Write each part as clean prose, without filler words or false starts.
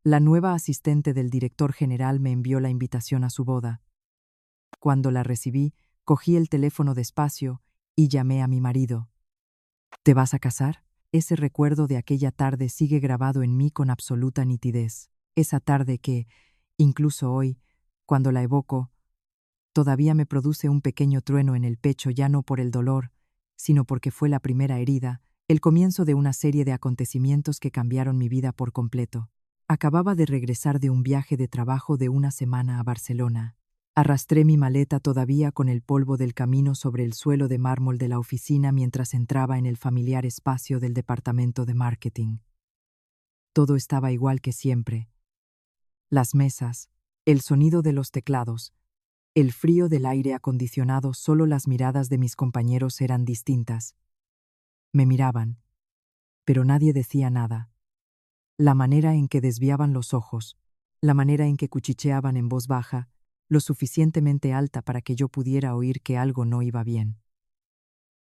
La nueva asistente del director general me envió la invitación a su boda. Cuando la recibí, cogí el teléfono despacio y llamé a mi marido. ¿Te vas a casar? Ese recuerdo de aquella tarde sigue grabado en mí con absoluta nitidez. Esa tarde que, incluso hoy, cuando la evoco, todavía me produce un pequeño trueno en el pecho, ya no por el dolor, sino porque fue la primera herida, el comienzo de una serie de acontecimientos que cambiaron mi vida por completo. Acababa de regresar de un viaje de trabajo de una semana a Barcelona. Arrastré mi maleta todavía con el polvo del camino sobre el suelo de mármol de la oficina mientras entraba en el familiar espacio del departamento de marketing. Todo estaba igual que siempre. Las mesas, el sonido de los teclados, el frío del aire acondicionado, solo las miradas de mis compañeros eran distintas. Me miraban, pero nadie decía nada. La manera en que desviaban los ojos, la manera en que cuchicheaban en voz baja, lo suficientemente alta para que yo pudiera oír que algo no iba bien.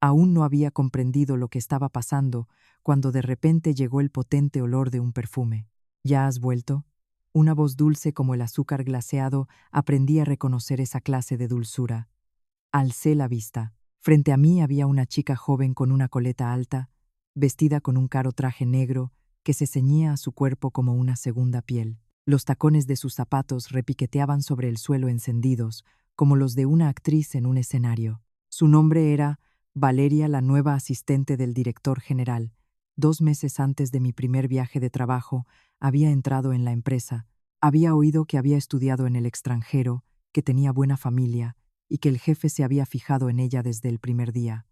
Aún no había comprendido lo que estaba pasando cuando de repente llegó el potente olor de un perfume. ¿Ya has vuelto? Una voz dulce como el azúcar glaseado. Aprendí a reconocer esa clase de dulzura. Alcé la vista. Frente a mí había una chica joven con una coleta alta, vestida con un caro traje negro que se ceñía a su cuerpo como una segunda piel. Los tacones de sus zapatos repiqueteaban sobre el suelo encendidos, como los de una actriz en un escenario. Su nombre era Valeria, la nueva asistente del director general. 2 meses antes de mi primer viaje de trabajo, había entrado en la empresa. Había oído que había estudiado en el extranjero, que tenía buena familia y que el jefe se había fijado en ella desde el primer día.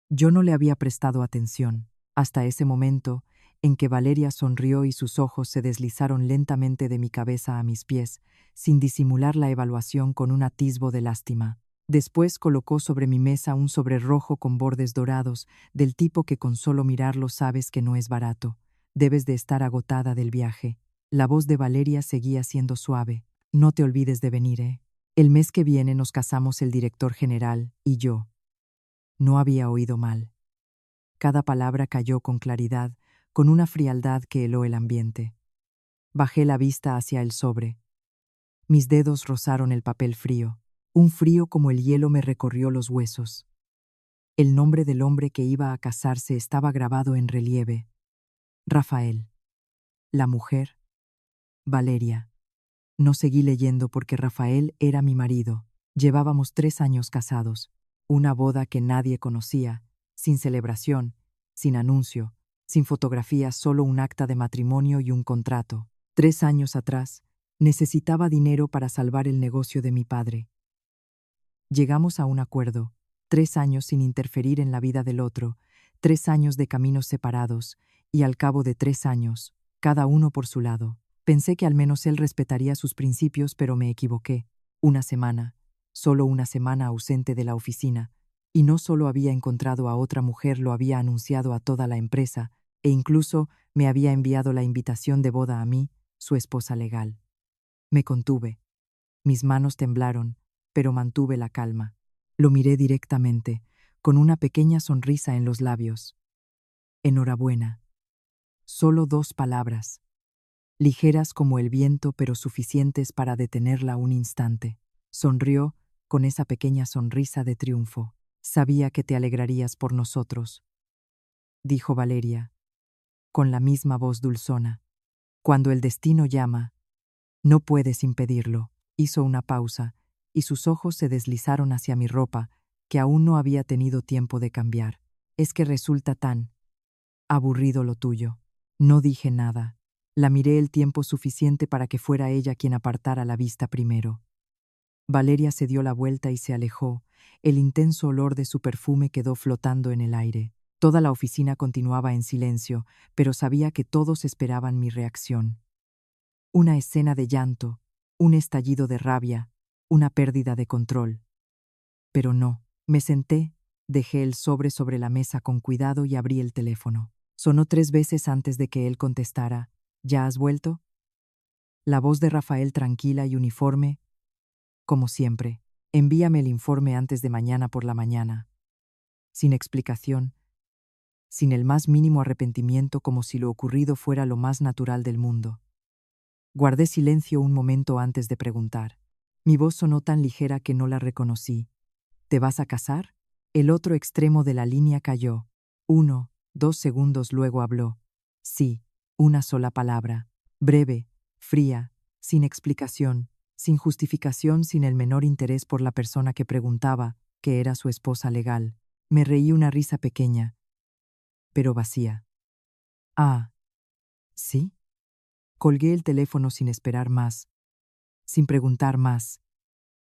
Yo no le había prestado atención, hasta ese momento en que Valeria sonrió y sus ojos se deslizaron lentamente de mi cabeza a mis pies, sin disimular la evaluación con un atisbo de lástima. Después colocó sobre mi mesa un sobre rojo con bordes dorados, del tipo que con solo mirarlo sabes que no es barato. Debes de estar agotada del viaje. La voz de Valeria seguía siendo suave. No te olvides de venir, ¿eh? El mes que viene nos casamos el director general y yo. No había oído mal. Cada palabra cayó con claridad, con una frialdad que heló el ambiente. Bajé la vista hacia el sobre. Mis dedos rozaron el papel frío. Un frío como el hielo me recorrió los huesos. El nombre del hombre que iba a casarse estaba grabado en relieve. Rafael. La mujer. Valeria. No seguí leyendo porque Rafael era mi marido. Llevábamos 3 años casados. Una boda que nadie conocía, sin celebración, sin anuncio, sin fotografías, solo un acta de matrimonio y un contrato. 3 años atrás, necesitaba dinero para salvar el negocio de mi padre. Llegamos a un acuerdo. 3 años sin interferir en la vida del otro, 3 años de caminos separados, y al cabo de 3 años, cada uno por su lado. Pensé que al menos él respetaría sus principios, pero me equivoqué. Una semana, solo una semana ausente de la oficina, y no solo había encontrado a otra mujer, lo había anunciado a toda la empresa, e incluso me había enviado la invitación de boda a mí, su esposa legal. Me contuve. Mis manos temblaron, pero mantuve la calma. Lo miré directamente, con una pequeña sonrisa en los labios. Enhorabuena. Solo 2 palabras. Ligeras como el viento, pero suficientes para detenerla un instante. Sonrió con esa pequeña sonrisa de triunfo. Sabía que te alegrarías por nosotros, dijo Valeria, con la misma voz dulzona. Cuando el destino llama, no puedes impedirlo. Hizo una pausa, y sus ojos se deslizaron hacia mi ropa, que aún no había tenido tiempo de cambiar. Es que resulta tan aburrido lo tuyo. No dije nada. La miré el tiempo suficiente para que fuera ella quien apartara la vista primero. Valeria se dio la vuelta y se alejó. El intenso olor de su perfume quedó flotando en el aire. Toda la oficina continuaba en silencio, pero sabía que todos esperaban mi reacción. Una escena de llanto, un estallido de rabia, una pérdida de control. Pero no, me senté, dejé el sobre la mesa con cuidado y abrí el teléfono. Sonó 3 veces antes de que él contestara. ¿Ya has vuelto? La voz de Rafael tranquila y uniforme. Como siempre, envíame el informe antes de mañana por la mañana. Sin explicación, sin el más mínimo arrepentimiento, como si lo ocurrido fuera lo más natural del mundo. Guardé silencio un momento antes de preguntar. Mi voz sonó tan ligera que no la reconocí. ¿Te vas a casar? El otro extremo de la línea cayó. 2 segundos luego habló. Sí, una sola palabra. Breve, fría, sin explicación, sin justificación, sin el menor interés por la persona que preguntaba, que era su esposa legal. Me reí una risa pequeña, pero vacía. Ah, ¿sí? Colgué el teléfono sin esperar más, sin preguntar más.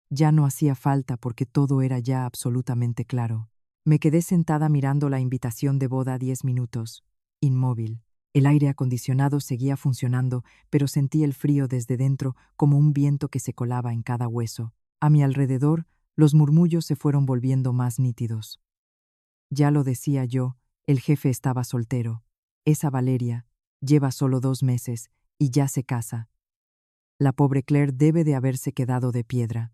Ya no hacía falta porque todo era ya absolutamente claro. Me quedé sentada mirando la invitación de boda 10 minutos, inmóvil. El aire acondicionado seguía funcionando, pero sentí el frío desde dentro como un viento que se colaba en cada hueso. A mi alrededor, los murmullos se fueron volviendo más nítidos. Ya lo decía yo, el jefe estaba soltero. Esa Valeria lleva solo 2 meses y ya se casa. La pobre Claire debe de haberse quedado de piedra.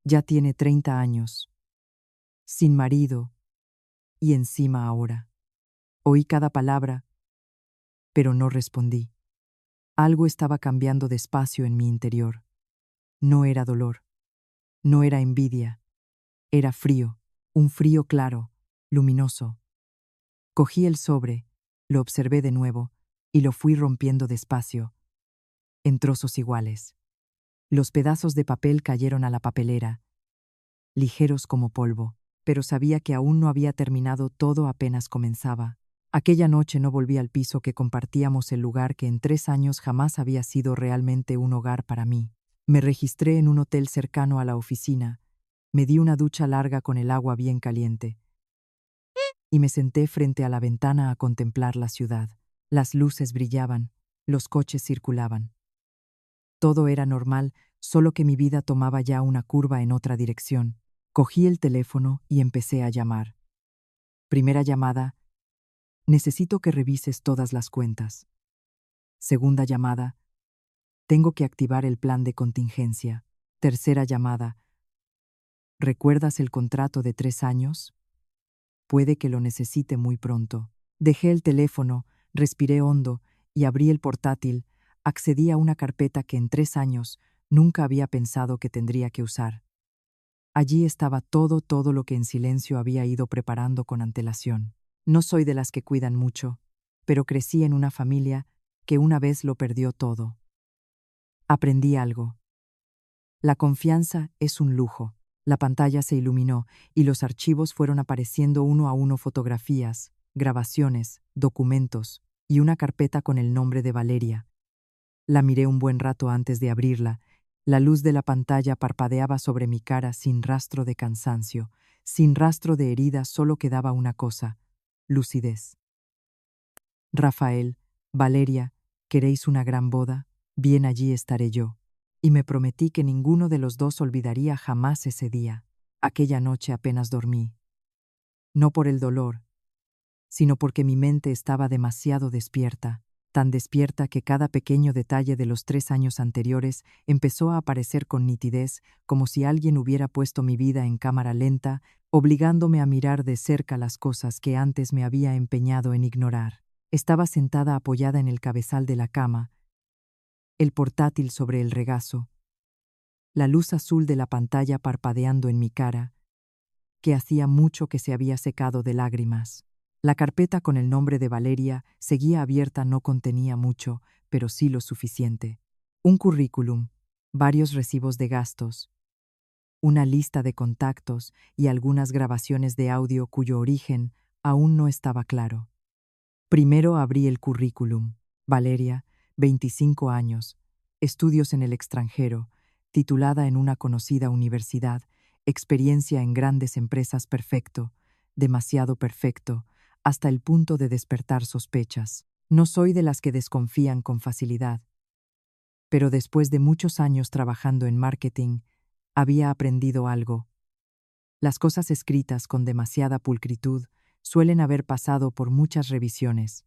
Ya tiene 30 años. Sin marido. Y encima ahora. Oí cada palabra, pero no respondí. Algo estaba cambiando despacio en mi interior. No era dolor. No era envidia. Era frío. Un frío claro, luminoso. Cogí el sobre, lo observé de nuevo y lo fui rompiendo despacio, en trozos iguales. Los pedazos de papel cayeron a la papelera, ligeros como polvo, pero sabía que aún no había terminado, todo apenas comenzaba. Aquella noche no volví al piso que compartíamos, el lugar que en 3 años jamás había sido realmente un hogar para mí. Me registré en un hotel cercano a la oficina, me di una ducha larga con el agua bien caliente y me senté frente a la ventana a contemplar la ciudad. Las luces brillaban, los coches circulaban. Todo era normal, solo que mi vida tomaba ya una curva en otra dirección. Cogí el teléfono y empecé a llamar. Primera llamada: necesito que revises todas las cuentas. Segunda llamada: tengo que activar el plan de contingencia. Tercera llamada: ¿recuerdas el contrato de 3 años? Puede que lo necesite muy pronto. Dejé el teléfono, respiré hondo y abrí el portátil. Accedí a una carpeta que en 3 años nunca había pensado que tendría que usar. Allí estaba todo lo que en silencio había ido preparando con antelación. No soy de las que cuidan mucho, pero crecí en una familia que una vez lo perdió todo. Aprendí algo. La confianza es un lujo. La pantalla se iluminó y los archivos fueron apareciendo uno a uno: fotografías, grabaciones, documentos y una carpeta con el nombre de Valeria. La miré un buen rato antes de abrirla. La luz de la pantalla parpadeaba sobre mi cara sin rastro de cansancio, sin rastro de herida, solo quedaba una cosa: lucidez. Rafael, Valeria, ¿queréis una gran boda? Bien, allí estaré yo. Y me prometí que ninguno de los dos olvidaría jamás ese día. Aquella noche apenas dormí. No por el dolor, sino porque mi mente estaba demasiado despierta, tan despierta que cada pequeño detalle de los 3 años anteriores empezó a aparecer con nitidez, como si alguien hubiera puesto mi vida en cámara lenta, obligándome a mirar de cerca las cosas que antes me había empeñado en ignorar. Estaba sentada apoyada en el cabezal de la cama, el portátil sobre el regazo, la luz azul de la pantalla parpadeando en mi cara, que hacía mucho que se había secado de lágrimas. La carpeta con el nombre de Valeria seguía abierta, no contenía mucho, pero sí lo suficiente. Un currículum, varios recibos de gastos, una lista de contactos y algunas grabaciones de audio cuyo origen aún no estaba claro. Primero abrí el currículum. Valeria, 25 años, estudios en el extranjero, titulada en una conocida universidad, experiencia en grandes empresas, perfecto, demasiado perfecto, hasta el punto de despertar sospechas. No soy de las que desconfían con facilidad, pero después de muchos años trabajando en marketing, había aprendido algo. Las cosas escritas con demasiada pulcritud suelen haber pasado por muchas revisiones.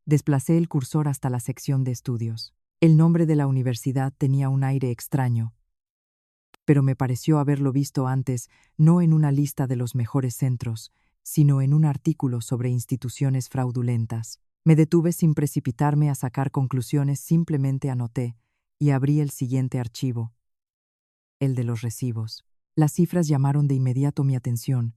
Desplacé el cursor hasta la sección de estudios. El nombre de la universidad tenía un aire extraño, pero me pareció haberlo visto antes, no en una lista de los mejores centros, sino en un artículo sobre instituciones fraudulentas. Me detuve sin precipitarme a sacar conclusiones, simplemente anoté: y abrí el siguiente archivo, el de los recibos. Las cifras llamaron de inmediato mi atención.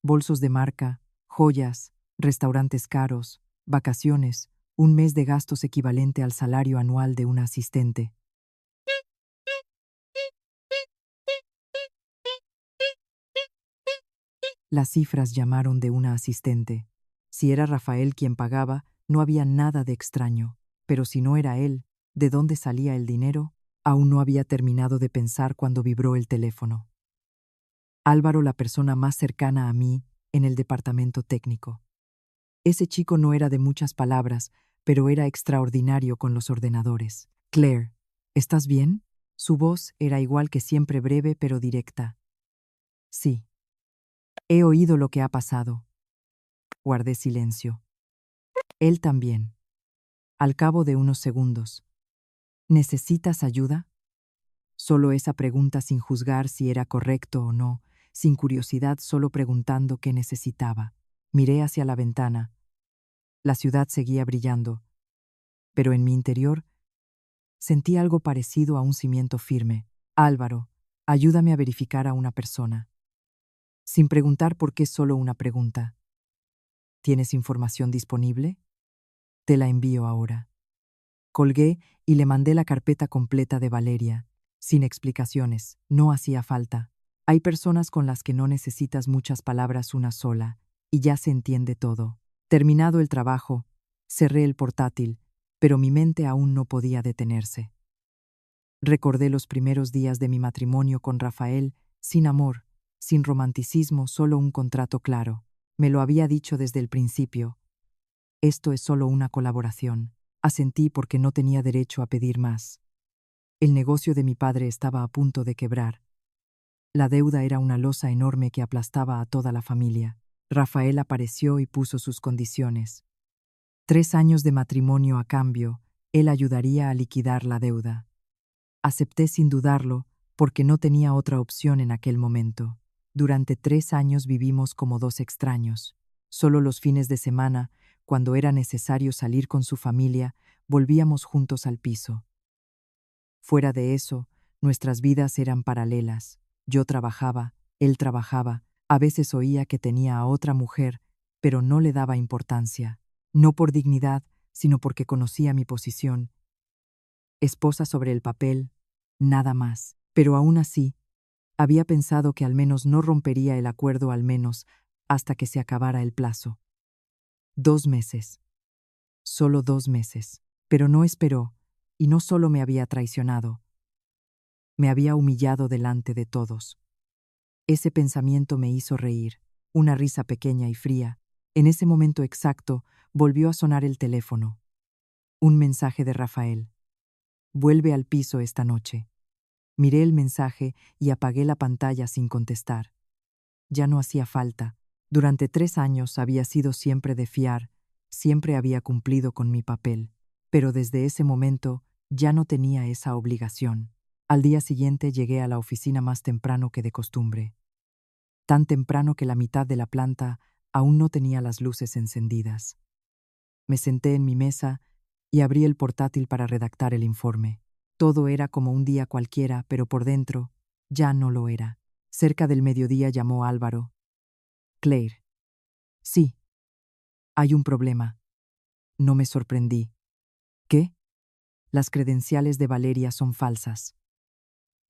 Bolsos de marca, joyas, restaurantes caros, vacaciones, un mes de gastos equivalente al salario anual de una asistente. Las cifras llamaron de una asistente. Si era Rafael quien pagaba, no había nada de extraño. Pero si no era él, ¿de dónde salía el dinero? Aún no había terminado de pensar cuando vibró el teléfono. Álvaro, la persona más cercana a mí, en el departamento técnico. Ese chico no era de muchas palabras, pero era extraordinario con los ordenadores. Claire, ¿estás bien? Su voz era igual que siempre, breve pero directa. Sí. He oído lo que ha pasado. Guardé silencio. Él también. Al cabo de unos segundos. ¿Necesitas ayuda? Solo esa pregunta, sin juzgar si era correcto o no, sin curiosidad, solo preguntando qué necesitaba. Miré hacia la ventana. La ciudad seguía brillando, pero en mi interior sentí algo parecido a un cimiento firme. Álvaro, ayúdame a verificar a una persona. Sin preguntar por qué, solo una pregunta. ¿Tienes información disponible? Te la envío ahora. Colgué y le mandé la carpeta completa de Valeria, sin explicaciones, no hacía falta. Hay personas con las que no necesitas muchas palabras, una sola, y ya se entiende todo. Terminado el trabajo, cerré el portátil, pero mi mente aún no podía detenerse. Recordé los primeros días de mi matrimonio con Rafael, sin amor, sin romanticismo, solo un contrato claro. Me lo había dicho desde el principio. Esto es solo una colaboración. Asentí porque no tenía derecho a pedir más. El negocio de mi padre estaba a punto de quebrar. La deuda era una losa enorme que aplastaba a toda la familia. Rafael apareció y puso sus condiciones. 3 años de matrimonio a cambio, él ayudaría a liquidar la deuda. Acepté sin dudarlo, porque no tenía otra opción en aquel momento. Durante 3 años vivimos como dos extraños. Solo los fines de semana, cuando era necesario salir con su familia, volvíamos juntos al piso. Fuera de eso, nuestras vidas eran paralelas. Yo trabajaba, él trabajaba, a veces oía que tenía a otra mujer, pero no le daba importancia. No por dignidad, sino porque conocía mi posición. Esposa sobre el papel, nada más. Pero aún así, había pensado que al menos no rompería el acuerdo, al menos hasta que se acabara el plazo. 2 meses. Solo 2 meses. Pero no esperó, y no solo me había traicionado, me había humillado delante de todos. Ese pensamiento me hizo reír, una risa pequeña y fría. En ese momento exacto, volvió a sonar el teléfono. Un mensaje de Rafael. Vuelve al piso esta noche. Miré el mensaje y apagué la pantalla sin contestar. Ya no hacía falta. Durante 3 años había sido siempre de fiar, siempre había cumplido con mi papel. Pero desde ese momento ya no tenía esa obligación. Al día siguiente llegué a la oficina más temprano que de costumbre. Tan temprano que la mitad de la planta aún no tenía las luces encendidas. Me senté en mi mesa y abrí el portátil para redactar el informe. Todo era como un día cualquiera, pero por dentro ya no lo era. Cerca del mediodía llamó Álvaro. Claire. Sí. Hay un problema. No me sorprendí. ¿Qué? Las credenciales de Valeria son falsas.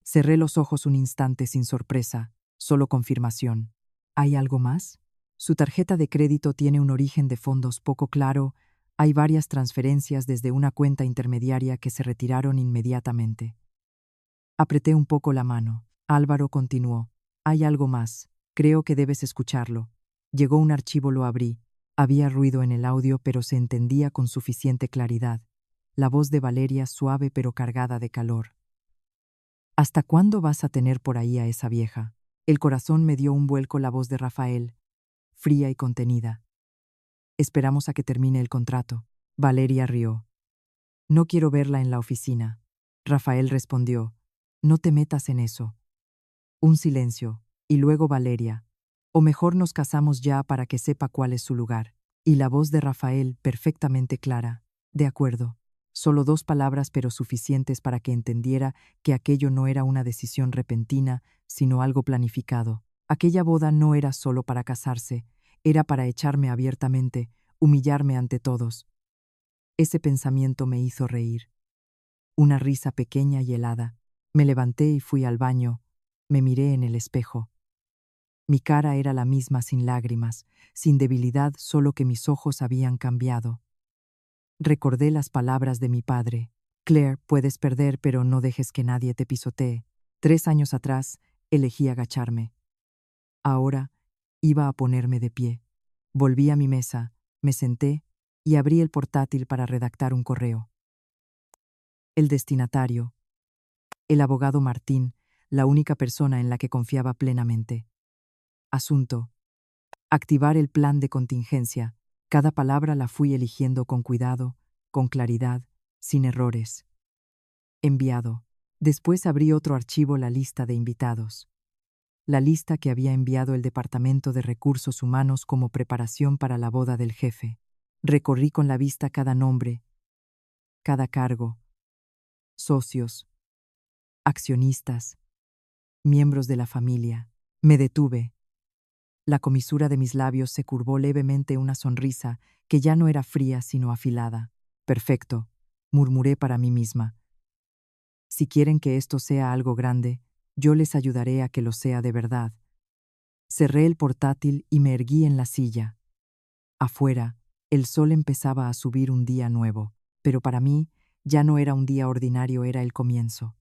Cerré los ojos un instante sin sorpresa, solo confirmación. ¿Hay algo más? Su tarjeta de crédito tiene un origen de fondos poco claro. Hay varias transferencias desde una cuenta intermediaria que se retiraron inmediatamente. Apreté un poco la mano. Álvaro continuó. Hay algo más. Creo que debes escucharlo. Llegó un archivo, lo abrí. Había ruido en el audio, pero se entendía con suficiente claridad. La voz de Valeria suave pero cargada de calor. ¿Hasta cuándo vas a tener por ahí a esa vieja? El corazón me dio un vuelco. La voz de Rafael, fría y contenida. Esperamos a que termine el contrato. Valeria rió. No quiero verla en la oficina. Rafael respondió. No te metas en eso. Un silencio, y luego Valeria. O mejor nos casamos ya para que sepa cuál es su lugar. Y la voz de Rafael, perfectamente clara. De acuerdo. Solo 2 palabras, pero suficientes para que entendiera que aquello no era una decisión repentina, sino algo planificado. Aquella boda no era solo para casarse, era para echarme abiertamente, humillarme ante todos. Ese pensamiento me hizo reír. Una risa pequeña y helada. Me levanté y fui al baño. Me miré en el espejo. Mi cara era la misma, sin lágrimas, sin debilidad, solo que mis ojos habían cambiado. Recordé las palabras de mi padre. Claire, puedes perder, pero no dejes que nadie te pisotee. 3 años atrás, elegí agacharme. Ahora, iba a ponerme de pie. Volví a mi mesa, me senté y abrí el portátil para redactar un correo. El destinatario. El abogado Martín, la única persona en la que confiaba plenamente. Asunto. Activar el plan de contingencia. Cada palabra la fui eligiendo con cuidado, con claridad, sin errores. Enviado. Después abrí otro archivo, la lista de invitados. La lista que había enviado el Departamento de Recursos Humanos como preparación para la boda del jefe. Recorrí con la vista cada nombre, cada cargo, socios, accionistas, miembros de la familia. Me detuve. La comisura de mis labios se curvó levemente, una sonrisa que ya no era fría sino afilada. Perfecto, murmuré para mí misma. Si quieren que esto sea algo grande, yo les ayudaré a que lo sea de verdad. Cerré el portátil y me erguí en la silla. Afuera, el sol empezaba a subir, un día nuevo, pero para mí ya no era un día ordinario, era el comienzo.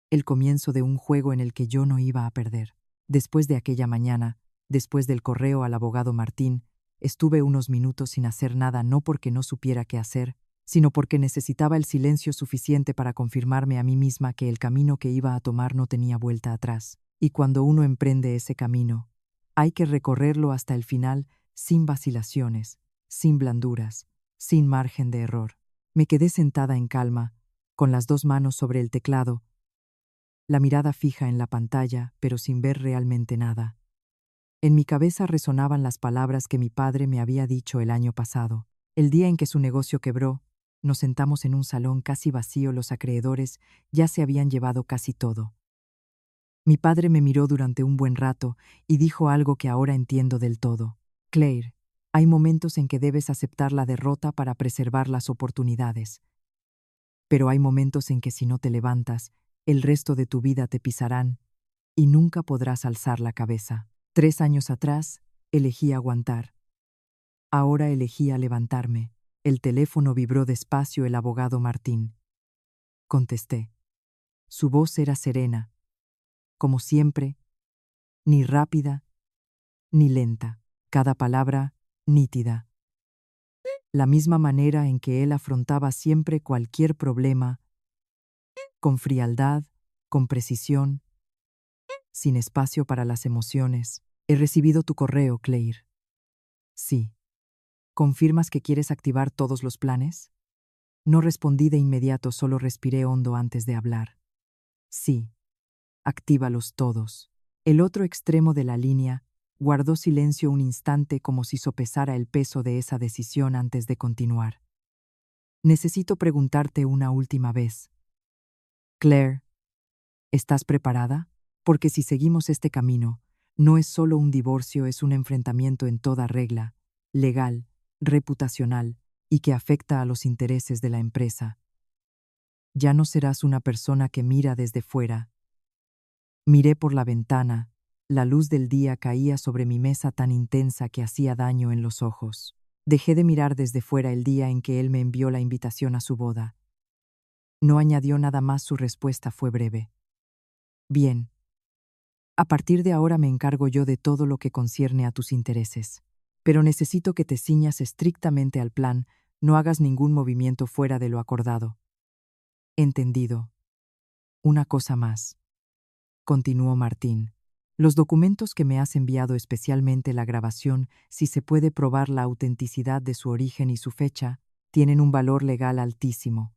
El comienzo de un juego en el que yo no iba a perder. Después de aquella mañana, después del correo al abogado Martín, estuve unos minutos sin hacer nada, no porque no supiera qué hacer, sino porque necesitaba el silencio suficiente para confirmarme a mí misma que el camino que iba a tomar no tenía vuelta atrás. Y cuando uno emprende ese camino, hay que recorrerlo hasta el final, sin vacilaciones, sin blanduras, sin margen de error. Me quedé sentada en calma, con las 2 manos sobre el teclado, la mirada fija en la pantalla, pero sin ver realmente nada. En mi cabeza resonaban las palabras que mi padre me había dicho el año pasado. El día en que su negocio quebró, nos sentamos en un salón casi vacío, los acreedores ya se habían llevado casi todo. Mi padre me miró durante un buen rato y dijo algo que ahora entiendo del todo. Claire, hay momentos en que debes aceptar la derrota para preservar las oportunidades. Pero hay momentos en que si no te levantas, el resto de tu vida te pisarán y nunca podrás alzar la cabeza. 3 años atrás, elegí aguantar. Ahora elegí levantarme. El teléfono vibró despacio. El abogado Martín. Contesté. Su voz era serena, como siempre, ni rápida, ni lenta. Cada palabra, nítida. La misma manera en que él afrontaba siempre cualquier problema, con frialdad, con precisión, sin espacio para las emociones. He recibido tu correo, Claire. Sí. ¿Confirmas que quieres activar todos los planes? No respondí de inmediato, solo respiré hondo antes de hablar. Sí. Actívalos todos. El otro extremo de la línea guardó silencio un instante, como si sopesara el peso de esa decisión antes de continuar. Necesito preguntarte una última vez. Claire, ¿estás preparada? Porque si seguimos este camino, no es solo un divorcio, es un enfrentamiento en toda regla, legal, reputacional, y que afecta a los intereses de la empresa. Ya no serás una persona que mira desde fuera. Miré por la ventana. La luz del día caía sobre mi mesa tan intensa que hacía daño en los ojos. Dejé de mirar desde fuera el día en que él me envió la invitación a su boda. No añadió nada más, su respuesta fue breve. Bien. A partir de ahora me encargo yo de todo lo que concierne a tus intereses. Pero necesito que te ciñas estrictamente al plan, no hagas ningún movimiento fuera de lo acordado. Entendido. Una cosa más. Continuó Martín. Los documentos que me has enviado, especialmente la grabación, si se puede probar la autenticidad de su origen y su fecha, tienen un valor legal altísimo.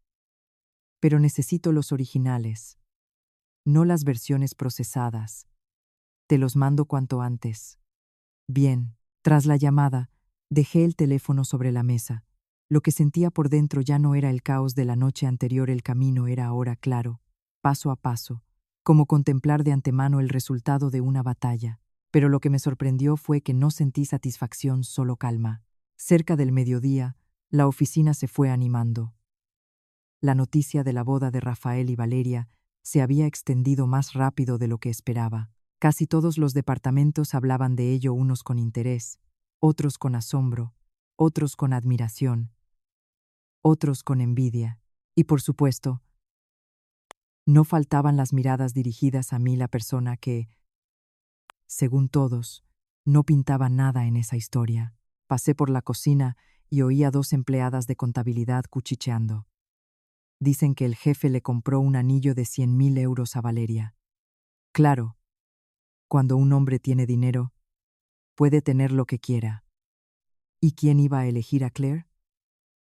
Pero necesito los originales, no las versiones procesadas. Te los mando cuanto antes. Bien. Tras la llamada, dejé el teléfono sobre la mesa. Lo que sentía por dentro ya no era el caos de la noche anterior, el camino era ahora claro, paso a paso, como contemplar de antemano el resultado de una batalla. Pero lo que me sorprendió fue que no sentí satisfacción, solo calma. Cerca del mediodía, la oficina se fue animando. La noticia de la boda de Rafael y Valeria se había extendido más rápido de lo que esperaba. Casi todos los departamentos hablaban de ello, unos con interés, otros con asombro, otros con admiración, otros con envidia. Y por supuesto, no faltaban las miradas dirigidas a mí, la persona que, según todos, no pintaba nada en esa historia. Pasé por la cocina y oí a dos empleadas de contabilidad cuchicheando. Dicen que el jefe le compró un anillo de 100.000 euros a Valeria. Claro, cuando un hombre tiene dinero, puede tener lo que quiera. ¿Y quién iba a elegir a Claire?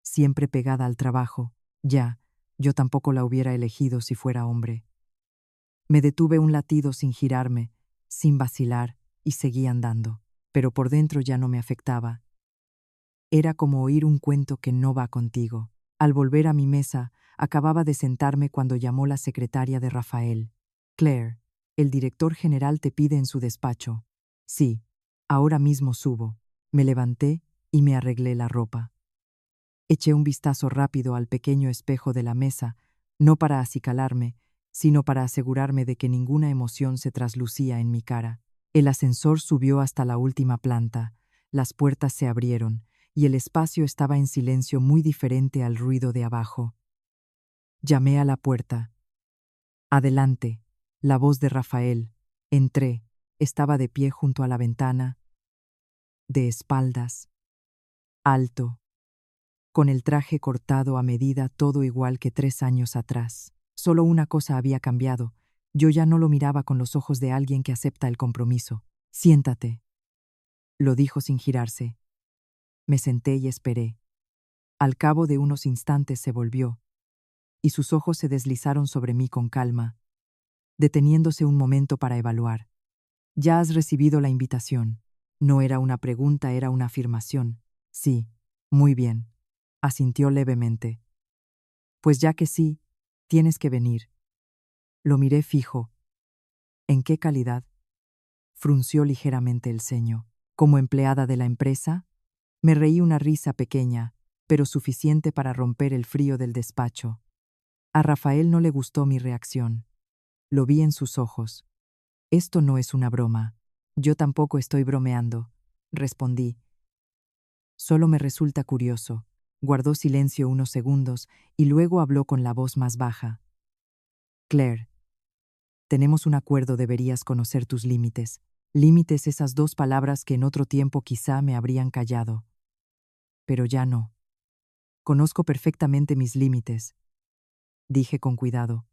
Siempre pegada al trabajo. Ya, yo tampoco la hubiera elegido si fuera hombre. Me detuve un latido sin girarme, sin vacilar, y seguí andando. Pero por dentro ya no me afectaba. Era como oír un cuento que no va contigo. Al volver a mi mesa, acababa de sentarme cuando llamó la secretaria de Rafael. Claire, el director general te pide en su despacho. Sí, ahora mismo subo. Me levanté y me arreglé la ropa. Eché un vistazo rápido al pequeño espejo de la mesa, no para acicalarme, sino para asegurarme de que ninguna emoción se traslucía en mi cara. El ascensor subió hasta la última planta, las puertas se abrieron, y el espacio estaba en silencio, muy diferente al ruido de abajo. Llamé a la puerta. Adelante. La voz de Rafael. Entré. Estaba de pie junto a la ventana, de espaldas, alto, con el traje cortado a medida, todo igual que 3 años atrás. Solo una cosa había cambiado. Yo ya no lo miraba con los ojos de alguien que acepta el compromiso. Siéntate, lo dijo sin girarse. Me senté y esperé. Al cabo de unos instantes se volvió, y sus ojos se deslizaron sobre mí con calma, deteniéndose un momento para evaluar. Ya has recibido la invitación. No era una pregunta, era una afirmación. Sí, muy bien. Asintió levemente. Pues ya que sí, tienes que venir. Lo miré fijo. ¿En qué calidad? Frunció ligeramente el ceño. ¿Como empleada de la empresa? Me reí, una risa pequeña, pero suficiente para romper el frío del despacho. A Rafael no le gustó mi reacción. Lo vi en sus ojos. Esto no es una broma. Yo tampoco estoy bromeando, respondí. Solo me resulta curioso. Guardó silencio unos segundos y luego habló con la voz más baja. Claire, tenemos un acuerdo, deberías conocer tus límites. Límites, esas dos palabras que en otro tiempo quizá me habrían callado. Pero ya no. Conozco perfectamente mis límites, dije con cuidado.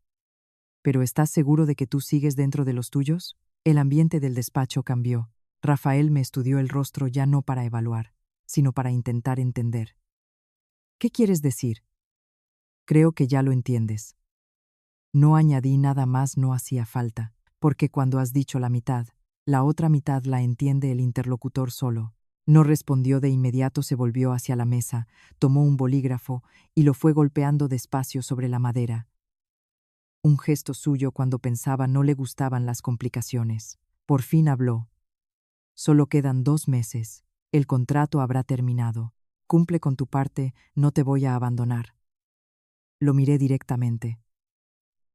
¿Pero estás seguro de que tú sigues dentro de los tuyos? El ambiente del despacho cambió. Rafael me estudió el rostro, ya no para evaluar, sino para intentar entender. ¿Qué quieres decir? Creo que ya lo entiendes. No añadí nada más, no hacía falta, porque cuando has dicho la mitad, la otra mitad la entiende el interlocutor solo. No respondió de inmediato, se volvió hacia la mesa, tomó un bolígrafo y lo fue golpeando despacio sobre la madera. Un gesto suyo cuando pensaba no le gustaban las complicaciones. Por fin habló. Solo quedan 2 meses. El contrato habrá terminado. Cumple con tu parte, no te voy a abandonar. Lo miré directamente.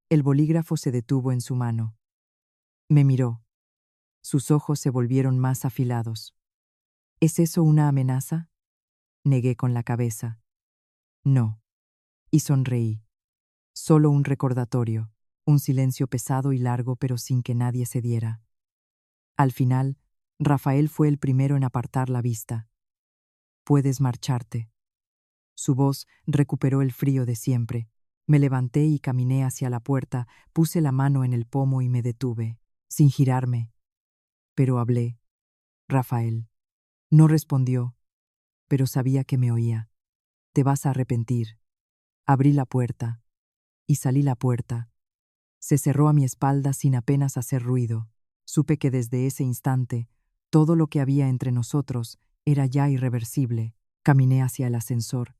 El bolígrafo se detuvo en su mano. Me miró. Sus ojos se volvieron más afilados. ¿Es eso una amenaza? Negué con la cabeza. No. Y sonreí. Solo un recordatorio, un silencio pesado y largo, pero sin que nadie se diera. Al final, Rafael fue el primero en apartar la vista. Puedes marcharte. Su voz recuperó el frío de siempre. Me levanté y caminé hacia la puerta, puse la mano en el pomo y me detuve, sin girarme. Pero hablé. Rafael. No respondió, pero sabía que me oía. Te vas a arrepentir. Abrí la puerta. Y salí la puerta. Se cerró a mi espalda sin apenas hacer ruido. Supe que desde ese instante, todo lo que había entre nosotros era ya irreversible. Caminé hacia el ascensor.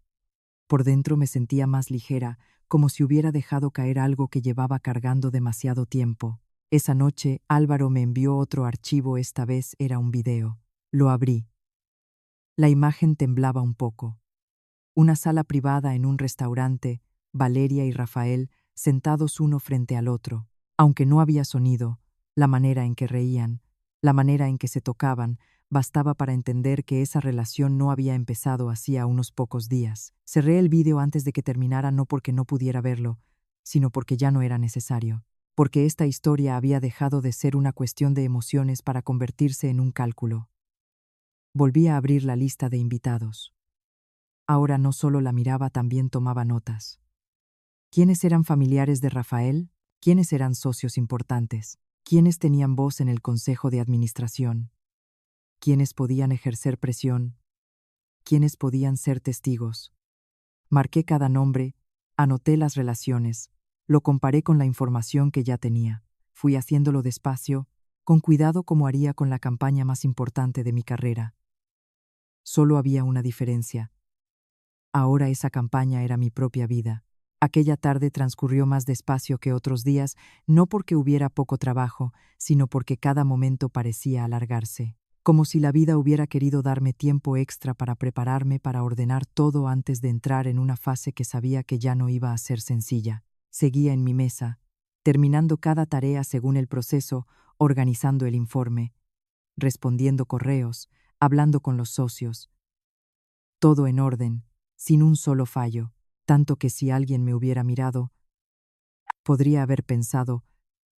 Por dentro me sentía más ligera, como si hubiera dejado caer algo que llevaba cargando demasiado tiempo. Esa noche, Álvaro me envió otro archivo, esta vez era un video. Lo abrí. La imagen temblaba un poco. Una sala privada en un restaurante, Valeria y Rafael sentados uno frente al otro. Aunque no había sonido, la manera en que reían, la manera en que se tocaban, bastaba para entender que esa relación no había empezado hacía unos pocos días. Cerré el vídeo antes de que terminara, no porque no pudiera verlo, sino porque ya no era necesario, porque esta historia había dejado de ser una cuestión de emociones para convertirse en un cálculo. Volví a abrir la lista de invitados. Ahora no solo la miraba, también tomaba notas. ¿Quiénes eran familiares de Rafael? ¿Quiénes eran socios importantes? ¿Quiénes tenían voz en el consejo de administración? ¿Quiénes podían ejercer presión? ¿Quiénes podían ser testigos? Marqué cada nombre, anoté las relaciones, lo comparé con la información que ya tenía. Fui haciéndolo despacio, con cuidado, como haría con la campaña más importante de mi carrera. Solo había una diferencia. Ahora esa campaña era mi propia vida. Aquella tarde transcurrió más despacio que otros días, no porque hubiera poco trabajo, sino porque cada momento parecía alargarse. Como si la vida hubiera querido darme tiempo extra para prepararme, para ordenar todo antes de entrar en una fase que sabía que ya no iba a ser sencilla. Seguía en mi mesa, terminando cada tarea según el proceso, organizando el informe, respondiendo correos, hablando con los socios. Todo en orden, sin un solo fallo, tanto que si alguien me hubiera mirado, podría haber pensado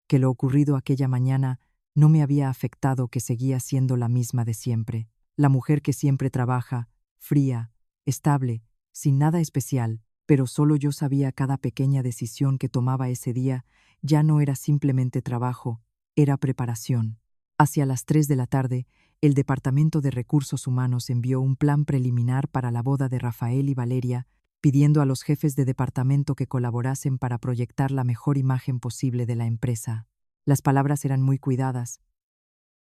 que lo ocurrido aquella mañana no me había afectado, que seguía siendo la misma de siempre, la mujer que siempre trabaja, fría, estable, sin nada especial, pero solo yo sabía cada pequeña decisión que tomaba ese día ya no era simplemente trabajo, era preparación. Hacia las 3 de la tarde, el Departamento de Recursos Humanos envió un plan preliminar para la boda de Rafael y Valeria, pidiendo a los jefes de departamento que colaborasen para proyectar la mejor imagen posible de la empresa. Las palabras eran muy cuidadas,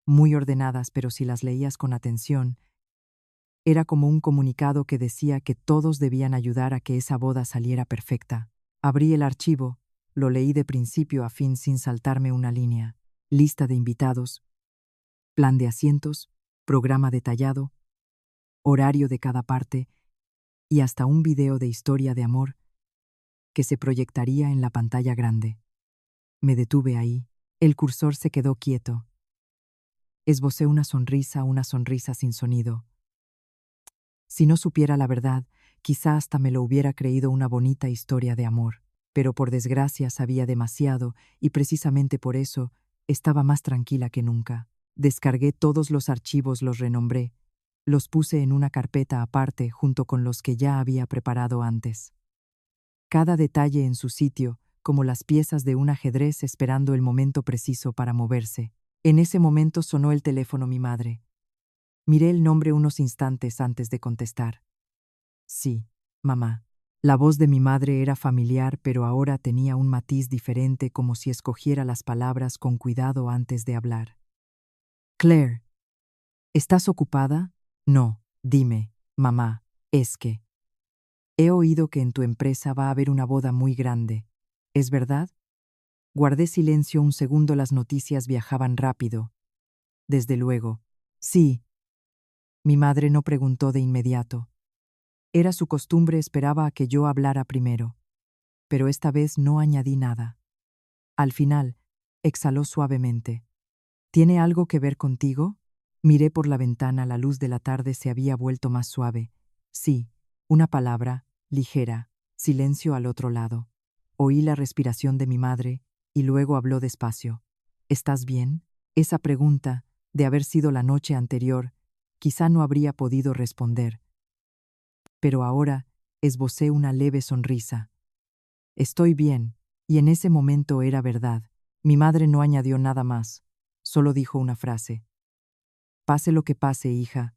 muy ordenadas, pero si las leías con atención, era como un comunicado que decía que todos debían ayudar a que esa boda saliera perfecta. Abrí el archivo, lo leí de principio a fin sin saltarme una línea. Lista de invitados, plan de asientos, programa detallado, horario de cada parte y hasta un video de historia de amor que se proyectaría en la pantalla grande. Me detuve ahí. El cursor se quedó quieto. Esbocé una sonrisa sin sonido. Si no supiera la verdad, quizá hasta me lo hubiera creído una bonita historia de amor. Pero por desgracia sabía demasiado y precisamente por eso estaba más tranquila que nunca. Descargué todos los archivos, los renombré, los puse en una carpeta aparte junto con los que ya había preparado antes. Cada detalle en su sitio, como las piezas de un ajedrez esperando el momento preciso para moverse. En ese momento sonó el teléfono mi madre. Miré el nombre unos instantes antes de contestar. Sí, mamá. La voz de mi madre era familiar, pero ahora tenía un matiz diferente, como si escogiera las palabras con cuidado antes de hablar. Claire, ¿estás ocupada? No, dime, mamá, es que he oído que en tu empresa va a haber una boda muy grande. ¿Es verdad? Guardé silencio un segundo, las noticias viajaban rápido. Desde luego. Sí. Mi madre no preguntó de inmediato. Era su costumbre, esperaba a que yo hablara primero. Pero esta vez no añadí nada. Al final, exhaló suavemente. ¿Tiene algo que ver contigo? Miré por la ventana, la luz de la tarde se había vuelto más suave. Sí, una palabra, ligera, silencio al otro lado. Oí la respiración de mi madre, y luego habló despacio. ¿Estás bien? Esa pregunta, de haber sido la noche anterior, quizá no habría podido responder. Pero ahora esbocé una leve sonrisa. Estoy bien, y en ese momento era verdad. Mi madre no añadió nada más, solo dijo una frase. Pase lo que pase, hija.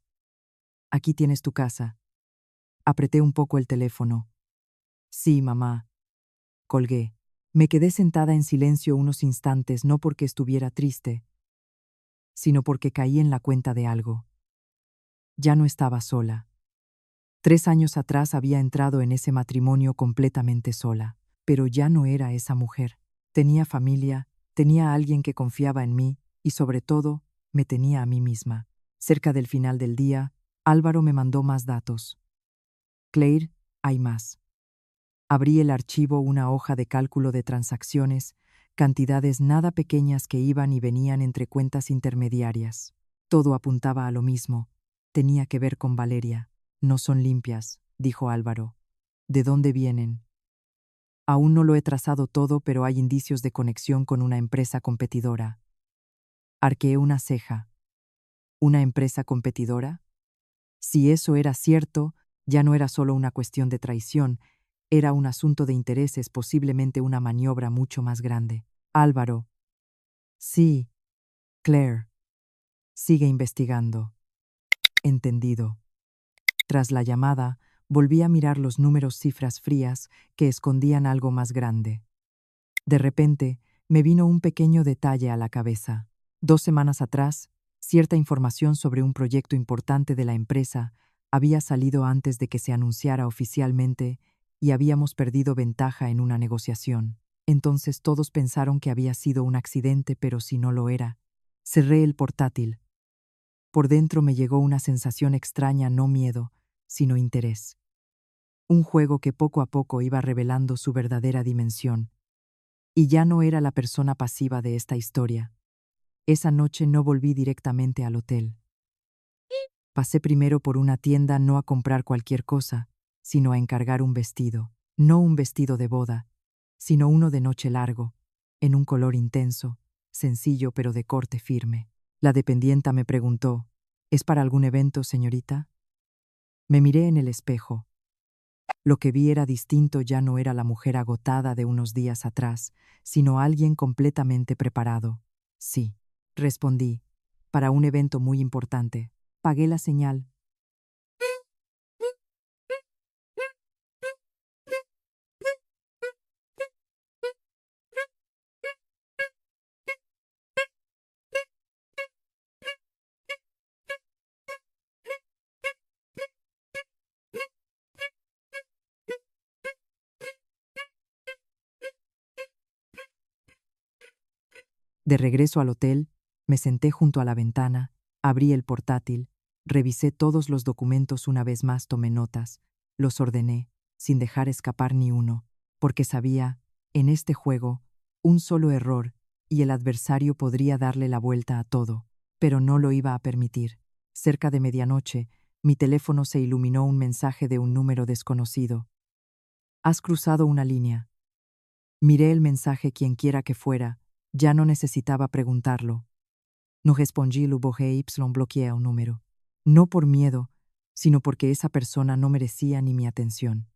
Aquí tienes tu casa. Apreté un poco el teléfono. Sí, mamá. Colgué. Me quedé sentada en silencio unos instantes, no porque estuviera triste, sino porque caí en la cuenta de algo. Ya no estaba sola. 3 años atrás había entrado en ese matrimonio completamente sola, pero ya no era esa mujer. Tenía familia, tenía a alguien que confiaba en mí y, sobre todo, me tenía a mí misma. Cerca del final del día, Álvaro me mandó más datos. Claire, hay más. Abrí el archivo, una hoja de cálculo de transacciones, cantidades nada pequeñas que iban y venían entre cuentas intermediarias. Todo apuntaba a lo mismo. Tenía que ver con Valeria. No son limpias, dijo Álvaro. ¿De dónde vienen? Aún no lo he trazado todo, pero hay indicios de conexión con una empresa competidora. Arqueé una ceja. ¿Una empresa competidora? Si eso era cierto, ya no era solo una cuestión de traición, era un asunto de intereses, posiblemente una maniobra mucho más grande. Álvaro. Sí, Claire. Sigue investigando. Entendido. Tras la llamada, volví a mirar los números, cifras frías que escondían algo más grande. De repente, me vino un pequeño detalle a la cabeza. 2 semanas atrás, cierta información sobre un proyecto importante de la empresa había salido antes de que se anunciara oficialmente y habíamos perdido ventaja en una negociación. Entonces todos pensaron que había sido un accidente, pero si no lo era. Cerré el portátil. Por dentro me llegó una sensación extraña, no miedo, sino interés. Un juego que poco a poco iba revelando su verdadera dimensión. Y ya no era la persona pasiva de esta historia. Esa noche no volví directamente al hotel. Pasé primero por una tienda, no a comprar cualquier cosa, sino a encargar un vestido. No un vestido de boda, sino uno de noche largo, en un color intenso, sencillo pero de corte firme. La dependienta me preguntó, ¿es para algún evento, señorita? Me miré en el espejo. Lo que vi era distinto, ya no era la mujer agotada de unos días atrás, sino alguien completamente preparado. Sí, respondí, para un evento muy importante. Pagué la señal. De regreso al hotel, me senté junto a la ventana, abrí el portátil, revisé todos los documentos una vez más, tomé notas, los ordené, sin dejar escapar ni uno, porque sabía, en este juego, un solo error y el adversario podría darle la vuelta a todo, pero no lo iba a permitir. Cerca de medianoche, mi teléfono se iluminó un mensaje de un número desconocido. Has cruzado una línea. Miré el mensaje, quienquiera que fuera, ya no necesitaba preguntarlo. No respondí, lo borré y bloqueé un número. No por miedo, sino porque esa persona no merecía ni mi atención.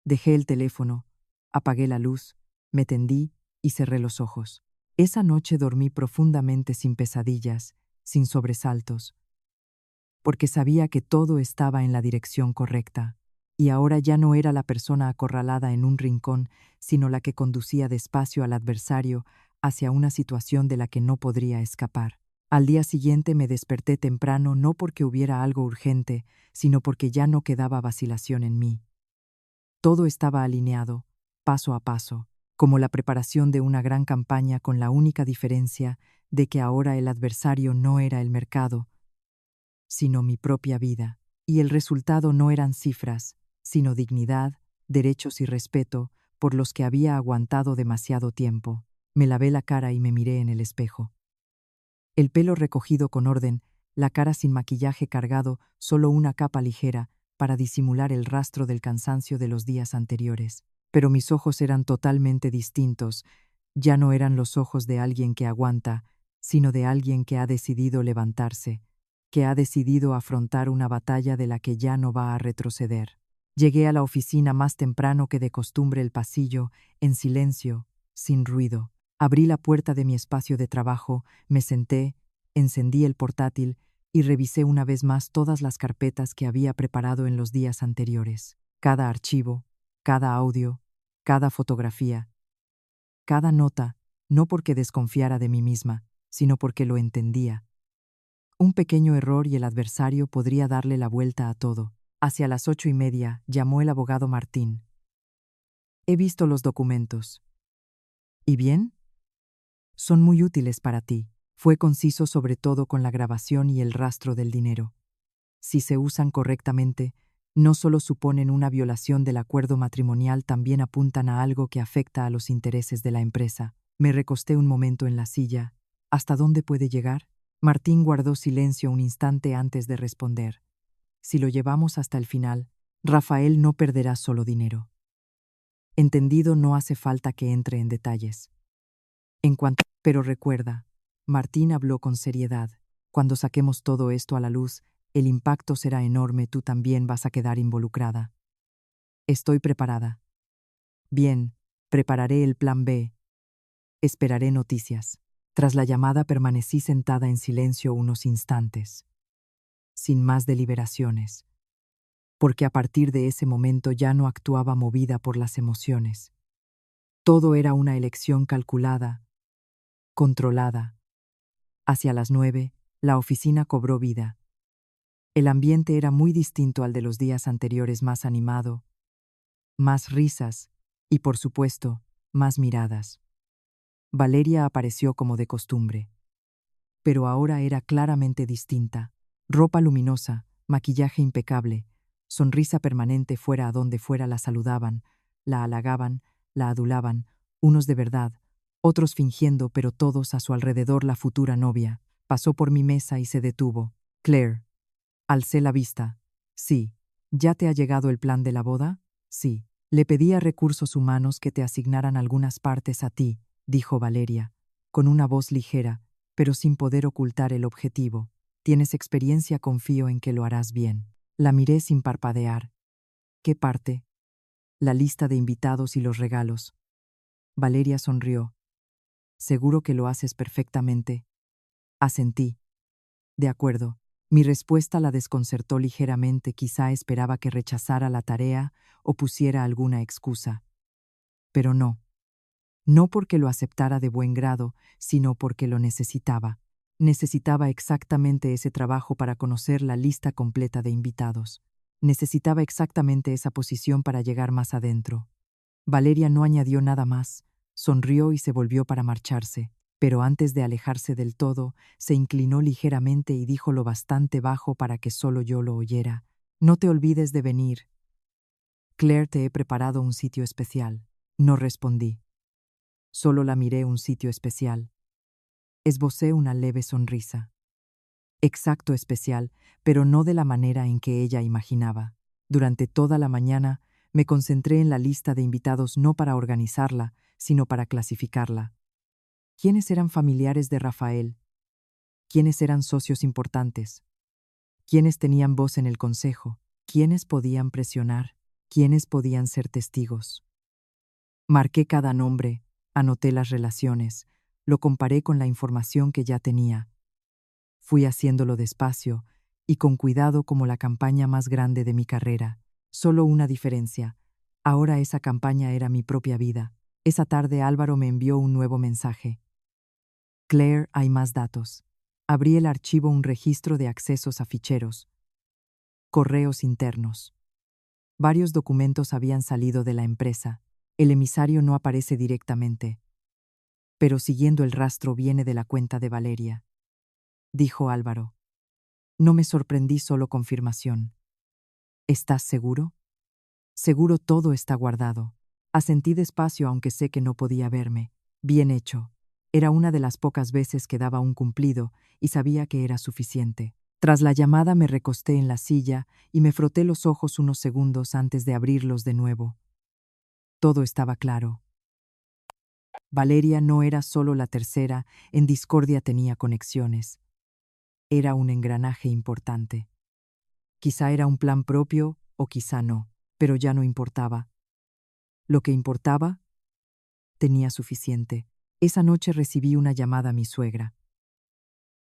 Dejé el teléfono, apagué la luz, me tendí y cerré los ojos. Esa noche dormí profundamente, sin pesadillas, sin sobresaltos, porque sabía que todo estaba en la dirección correcta, y ahora ya no era la persona acorralada en un rincón, sino la que conducía despacio al adversario hacia una situación de la que no podría escapar. Al día siguiente me desperté temprano, no porque hubiera algo urgente, sino porque ya no quedaba vacilación en mí. Todo estaba alineado, paso a paso, como la preparación de una gran campaña, con la única diferencia de que ahora el adversario no era el mercado, sino mi propia vida, y el resultado no eran cifras, sino dignidad, derechos y respeto por los que había aguantado demasiado tiempo. Me lavé la cara y me miré en el espejo. El pelo recogido con orden, la cara sin maquillaje cargado, solo una capa ligera para disimular el rastro del cansancio de los días anteriores. Pero mis ojos eran totalmente distintos. Ya no eran los ojos de alguien que aguanta, sino de alguien que ha decidido levantarse, que ha decidido afrontar una batalla de la que ya no va a retroceder. Llegué a la oficina más temprano que de costumbre, el pasillo, en silencio, sin ruido. Abrí la puerta de mi espacio de trabajo, me senté, encendí el portátil y revisé una vez más todas las carpetas que había preparado en los días anteriores. Cada archivo, cada audio, cada fotografía, cada nota, no porque desconfiara de mí misma, sino porque lo entendía. Un pequeño error y el adversario podría darle la vuelta a todo. Hacia las 8:30 llamó el abogado Martín. He visto los documentos. ¿Y bien? Son muy útiles para ti. Fue conciso sobre todo con la grabación y el rastro del dinero. Si se usan correctamente, no solo suponen una violación del acuerdo matrimonial, también apuntan a algo que afecta a los intereses de la empresa. Me recosté un momento en la silla. ¿Hasta dónde puede llegar? Martín guardó silencio un instante antes de responder. Si lo llevamos hasta el final, Rafael no perderá solo dinero. Entendido, no hace falta que entre en detalles. Pero recuerda, Martín habló con seriedad, cuando saquemos todo esto a la luz, el impacto será enorme, tú también vas a quedar involucrada. Estoy preparada. Bien, prepararé el plan B. Esperaré noticias. Tras la llamada permanecí sentada en silencio unos instantes, sin más deliberaciones, porque a partir de ese momento ya no actuaba movida por las emociones. Todo era una elección calculada, controlada. Hacia las 9, la oficina cobró vida. El ambiente era muy distinto al de los días anteriores, más animado, más risas y, por supuesto, más miradas. Valeria apareció como de costumbre. Pero ahora era claramente distinta. Ropa luminosa, maquillaje impecable, sonrisa permanente, fuera a donde fuera la saludaban, la halagaban, la adulaban, unos de verdad, otros fingiendo, pero todos a su alrededor. La futura novia pasó por mi mesa y se detuvo. Claire. Alcé la vista. Sí. ¿Ya te ha llegado el plan de la boda? Sí. Le pedí a recursos humanos que te asignaran algunas partes a ti, dijo Valeria, con una voz ligera, pero sin poder ocultar el objetivo. Tienes experiencia, confío en que lo harás bien. La miré sin parpadear. ¿Qué parte? La lista de invitados y los regalos. Valeria sonrió. Seguro que lo haces perfectamente. Asentí. De acuerdo. Mi respuesta la desconcertó ligeramente, quizá esperaba que rechazara la tarea o pusiera alguna excusa. Pero no. No porque lo aceptara de buen grado, sino porque lo necesitaba. Necesitaba exactamente ese trabajo para conocer la lista completa de invitados. Necesitaba exactamente esa posición para llegar más adentro. Valeria no añadió nada más, sonrió y se volvió para marcharse, pero antes de alejarse del todo, se inclinó ligeramente y dijo lo bastante bajo para que solo yo lo oyera. No te olvides de venir. Claire, te he preparado un sitio especial. No respondí. Solo la miré. Un sitio especial. Esbocé una leve sonrisa. Exacto, especial, pero no de la manera en que ella imaginaba. Durante toda la mañana me concentré en la lista de invitados, no para organizarla, sino para clasificarla. ¿Quiénes eran familiares de Rafael? ¿Quiénes eran socios importantes? ¿Quiénes tenían voz en el consejo? ¿Quiénes podían presionar? ¿Quiénes podían ser testigos? Marqué cada nombre, anoté las relaciones, lo comparé con la información que ya tenía. Fui haciéndolo despacio y con cuidado, como la campaña más grande de mi carrera. Solo una diferencia. Ahora esa campaña era mi propia vida. Esa tarde Álvaro me envió un nuevo mensaje. Claire, hay más datos. Abrí el archivo, un registro de accesos a ficheros. Correos internos. Varios documentos habían salido de la empresa. El emisario no aparece directamente, pero siguiendo el rastro viene de la cuenta de Valeria, dijo Álvaro. No me sorprendí, solo confirmación. ¿Estás seguro? Seguro, todo está guardado. Asentí despacio, aunque sé que no podía verme. Bien hecho. Era una de las pocas veces que daba un cumplido y sabía que era suficiente. Tras la llamada me recosté en la silla y me froté los ojos unos segundos antes de abrirlos de nuevo. Todo estaba claro. Valeria no era solo la tercera, en discordia tenía conexiones. Era un engranaje importante. Quizá era un plan propio o quizá no, pero ya no importaba. Lo que importaba, tenía suficiente. Esa noche recibí una llamada a mi suegra.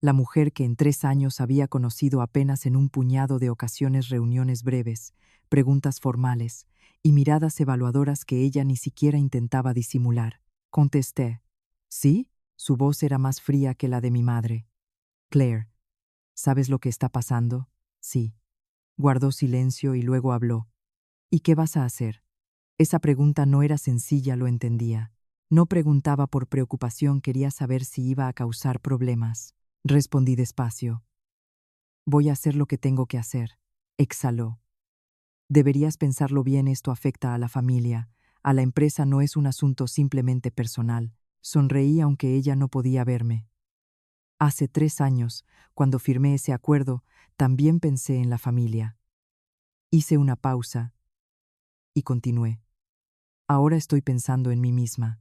La mujer que en 3 años había conocido apenas en un puñado de ocasiones, reuniones breves, preguntas formales y miradas evaluadoras que ella ni siquiera intentaba disimular. Contesté. ¿Sí? Su voz era más fría que la de mi madre. Claire, ¿sabes lo que está pasando? Sí. Guardó silencio y luego habló. ¿Y qué vas a hacer? Esa pregunta no era sencilla, lo entendía. No preguntaba por preocupación, quería saber si iba a causar problemas. Respondí despacio. Voy a hacer lo que tengo que hacer. Exhaló. Deberías pensarlo bien, esto afecta a la familia. A la empresa no es un asunto simplemente personal. Sonreí aunque ella no podía verme. Hace 3 años, cuando firmé ese acuerdo, también pensé en la familia. Hice una pausa y continué. Ahora estoy pensando en mí misma.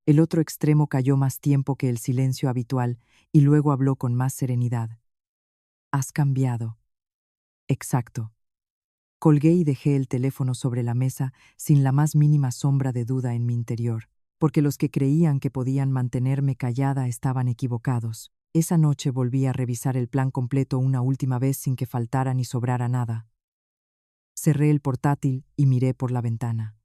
El otro extremo cayó más tiempo que el silencio habitual y luego habló con más serenidad. Has cambiado. Exacto. Colgué y dejé el teléfono sobre la mesa sin la más mínima sombra de duda en mi interior, porque los que creían que podían mantenerme callada estaban equivocados. Esa noche volví a revisar el plan completo una última vez sin que faltara ni sobrara nada. Cerré el portátil y miré por la ventana.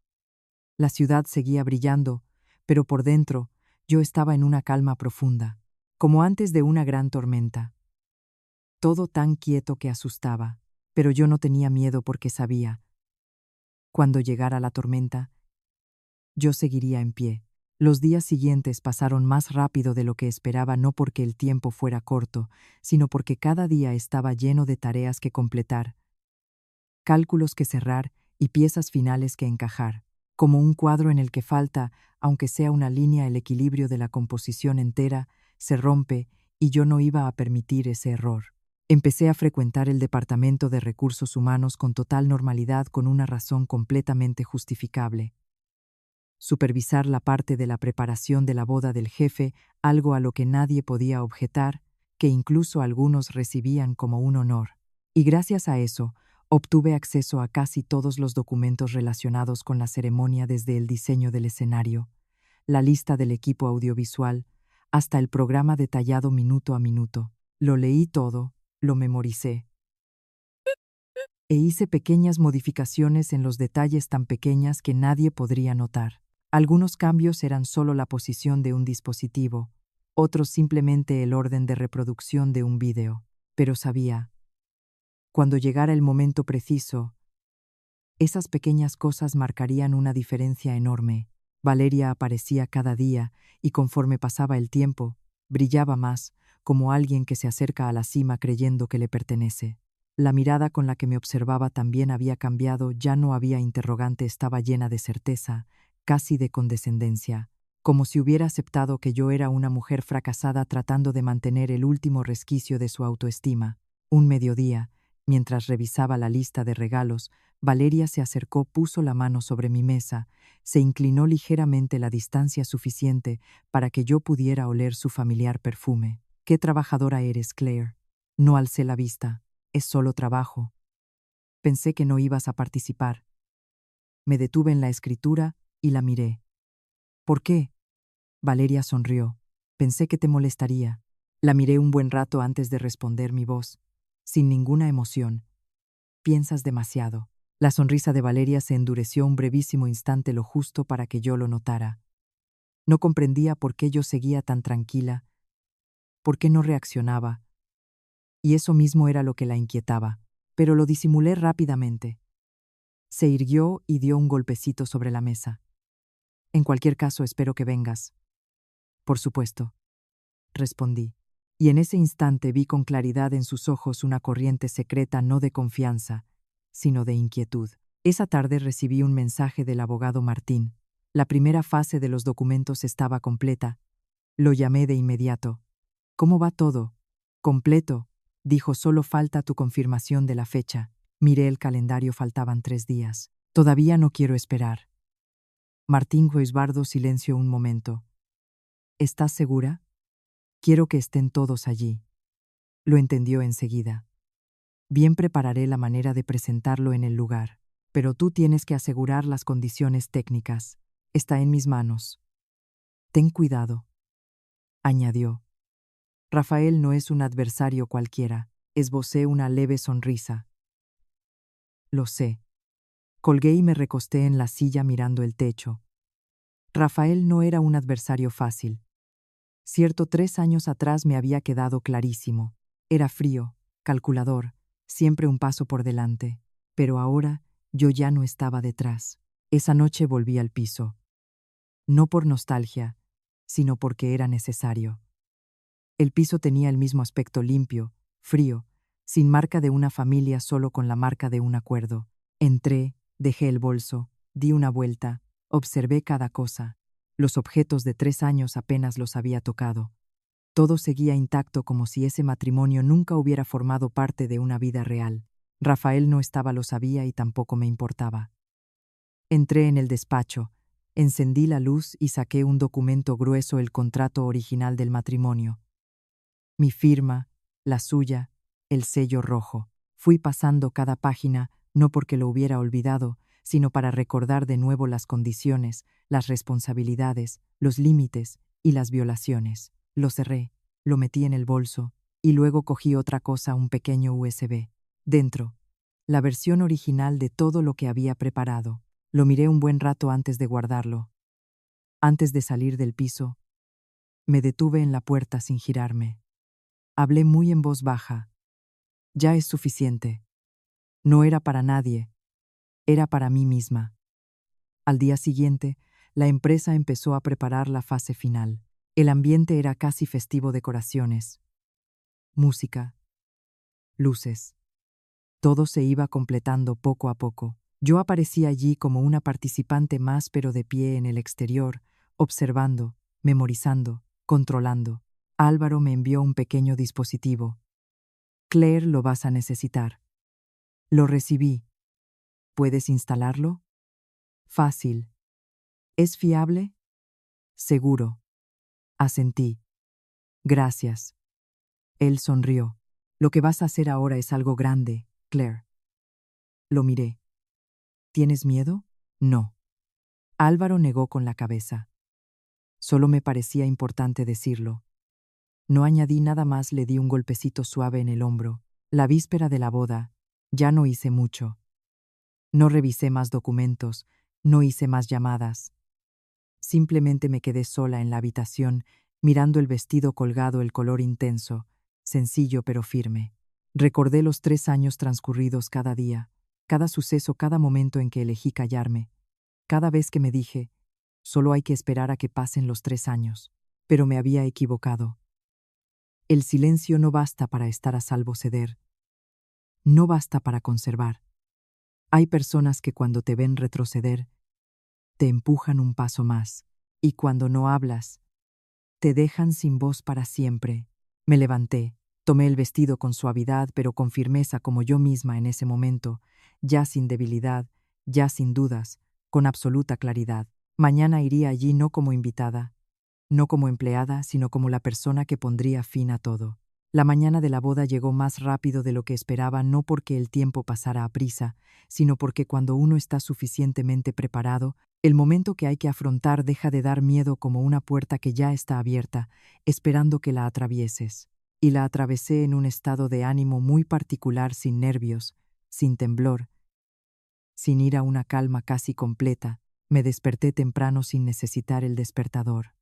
La ciudad seguía brillando, pero por dentro yo estaba en una calma profunda, como antes de una gran tormenta. Todo tan quieto que asustaba, pero yo no tenía miedo porque sabía. Cuando llegara la tormenta, yo seguiría en pie. Los días siguientes pasaron más rápido de lo que esperaba, no porque el tiempo fuera corto, sino porque cada día estaba lleno de tareas que completar, cálculos que cerrar y piezas finales que encajar, como un cuadro en el que falta, aunque sea una línea, el equilibrio de la composición entera, se rompe y yo no iba a permitir ese error. Empecé a frecuentar el Departamento de Recursos Humanos con total normalidad, con una razón completamente justificable. Supervisar la parte de la preparación de la boda del jefe, algo a lo que nadie podía objetar, que incluso algunos recibían como un honor. Y gracias a eso, obtuve acceso a casi todos los documentos relacionados con la ceremonia, desde el diseño del escenario, la lista del equipo audiovisual, hasta el programa detallado minuto a minuto. Lo leí todo, lo memoricé. E hice pequeñas modificaciones en los detalles tan pequeñas que nadie podría notar. Algunos cambios eran solo la posición de un dispositivo, otros simplemente el orden de reproducción de un vídeo. Pero sabía, cuando llegara el momento preciso, esas pequeñas cosas marcarían una diferencia enorme. Valeria aparecía cada día y conforme pasaba el tiempo, brillaba más, como alguien que se acerca a la cima creyendo que le pertenece. La mirada con la que me observaba también había cambiado, ya no había interrogante, estaba llena de certeza, casi de condescendencia, como si hubiera aceptado que yo era una mujer fracasada tratando de mantener el último resquicio de su autoestima. Un mediodía, mientras revisaba la lista de regalos, Valeria se acercó, puso la mano sobre mi mesa, se inclinó ligeramente la distancia suficiente para que yo pudiera oler su familiar perfume. «Qué trabajadora eres, Claire». No alcé la vista. «Es solo trabajo». Pensé que no ibas a participar. Me detuve en la escritura y la miré. «¿Por qué?» Valeria sonrió. «Pensé que te molestaría». La miré un buen rato antes de responder, mi voz, sin ninguna emoción. «Piensas demasiado». La sonrisa de Valeria se endureció un brevísimo instante, lo justo para que yo lo notara. No comprendía por qué yo seguía tan tranquila, por qué no reaccionaba, y eso mismo era lo que la inquietaba, pero lo disimulé rápidamente. Se irguió y dio un golpecito sobre la mesa. «En cualquier caso, espero que vengas». «Por supuesto», respondí, y en ese instante vi con claridad en sus ojos una corriente secreta, no de confianza, sino de inquietud. Esa tarde recibí un mensaje del abogado Martín. La primera fase de los documentos estaba completa. Lo llamé de inmediato. «¿Cómo va todo?» «Completo», dijo, «solo falta tu confirmación de la fecha». Miré el calendario, faltaban 3 días. «Todavía no quiero esperar». Martín Guisbardo silenció un momento. «¿Estás segura?» «Quiero que estén todos allí». Lo entendió enseguida. «Bien, prepararé la manera de presentarlo en el lugar. Pero tú tienes que asegurar las condiciones técnicas. Está en mis manos». «Ten cuidado», añadió. «Rafael no es un adversario cualquiera». Esbocé una leve sonrisa. «Lo sé». Colgué y me recosté en la silla mirando el techo. Rafael no era un adversario fácil. Cierto, 3 años atrás me había quedado clarísimo. Era frío, calculador, siempre un paso por delante, pero ahora yo ya no estaba detrás. Esa noche volví al piso, no por nostalgia, sino porque era necesario. El piso tenía el mismo aspecto limpio, frío, sin marca de una familia, solo con la marca de un acuerdo. Entré, dejé el bolso, di una vuelta, observé cada cosa. Los objetos de 3 años apenas los había tocado. Todo seguía intacto, como si ese matrimonio nunca hubiera formado parte de una vida real. Rafael no estaba, lo sabía, y tampoco me importaba. Entré en el despacho, encendí la luz y saqué un documento grueso, el contrato original del matrimonio. Mi firma, la suya, el sello rojo. Fui pasando cada página, no porque lo hubiera olvidado, sino para recordar de nuevo las condiciones, las responsabilidades, los límites y las violaciones. Lo cerré, lo metí en el bolso, y luego cogí otra cosa, un pequeño USB. Dentro, la versión original de todo lo que había preparado. Lo miré un buen rato antes de guardarlo. Antes de salir del piso, me detuve en la puerta sin girarme. Hablé muy en voz baja. Ya es suficiente. No era para nadie, era para mí misma. Al día siguiente, la empresa empezó a preparar la fase final. El ambiente era casi festivo: decoraciones, música, luces. Todo se iba completando poco a poco. Yo aparecía allí como una participante más, pero de pie en el exterior, observando, memorizando, controlando. Álvaro me envió un pequeño dispositivo. Claire, lo vas a necesitar. Lo recibí. ¿Puedes instalarlo? Fácil. ¿Es fiable? Seguro. Asentí. Gracias. Él sonrió. Lo que vas a hacer ahora es algo grande, Claire. Lo miré. ¿Tienes miedo? No. Álvaro negó con la cabeza. Solo me parecía importante decirlo. No añadí nada más, le di un golpecito suave en el hombro. La víspera de la boda, ya no hice mucho. No revisé más documentos, no hice más llamadas. Simplemente me quedé sola en la habitación, mirando el vestido colgado, el color intenso, sencillo pero firme. Recordé los 3 años transcurridos, cada día, cada suceso, cada momento en que elegí callarme. Cada vez que me dije, solo hay que esperar a que pasen los 3 años. Pero me había equivocado. El silencio no basta para estar a salvo, ceder. No basta para conservar. Hay personas que cuando te ven retroceder, te empujan un paso más, y cuando no hablas, te dejan sin voz para siempre. Me levanté, tomé el vestido con suavidad pero con firmeza, como yo misma en ese momento, ya sin debilidad, ya sin dudas, con absoluta claridad. Mañana iría allí no como invitada, no como empleada, sino como la persona que pondría fin a todo. La mañana de la boda llegó más rápido de lo que esperaba, no porque el tiempo pasara a prisa, sino porque cuando uno está suficientemente preparado, el momento que hay que afrontar deja de dar miedo, como una puerta que ya está abierta, esperando que la atravieses. Y la atravesé en un estado de ánimo muy particular, sin nervios, sin temblor, sin ir a una calma casi completa. Me desperté temprano sin necesitar el despertador.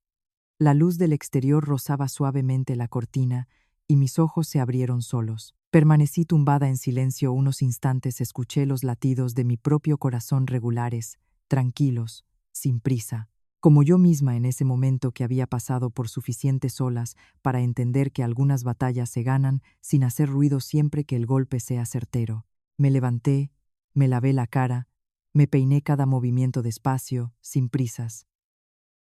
La luz del exterior rozaba suavemente la cortina y mis ojos se abrieron solos. Permanecí tumbada en silencio unos instantes, escuché los latidos de mi propio corazón regulares, tranquilos, sin prisa, como yo misma en ese momento, que había pasado por suficientes olas para entender que algunas batallas se ganan sin hacer ruido siempre que el golpe sea certero. Me levanté, me lavé la cara, me peiné, cada movimiento despacio, sin prisas,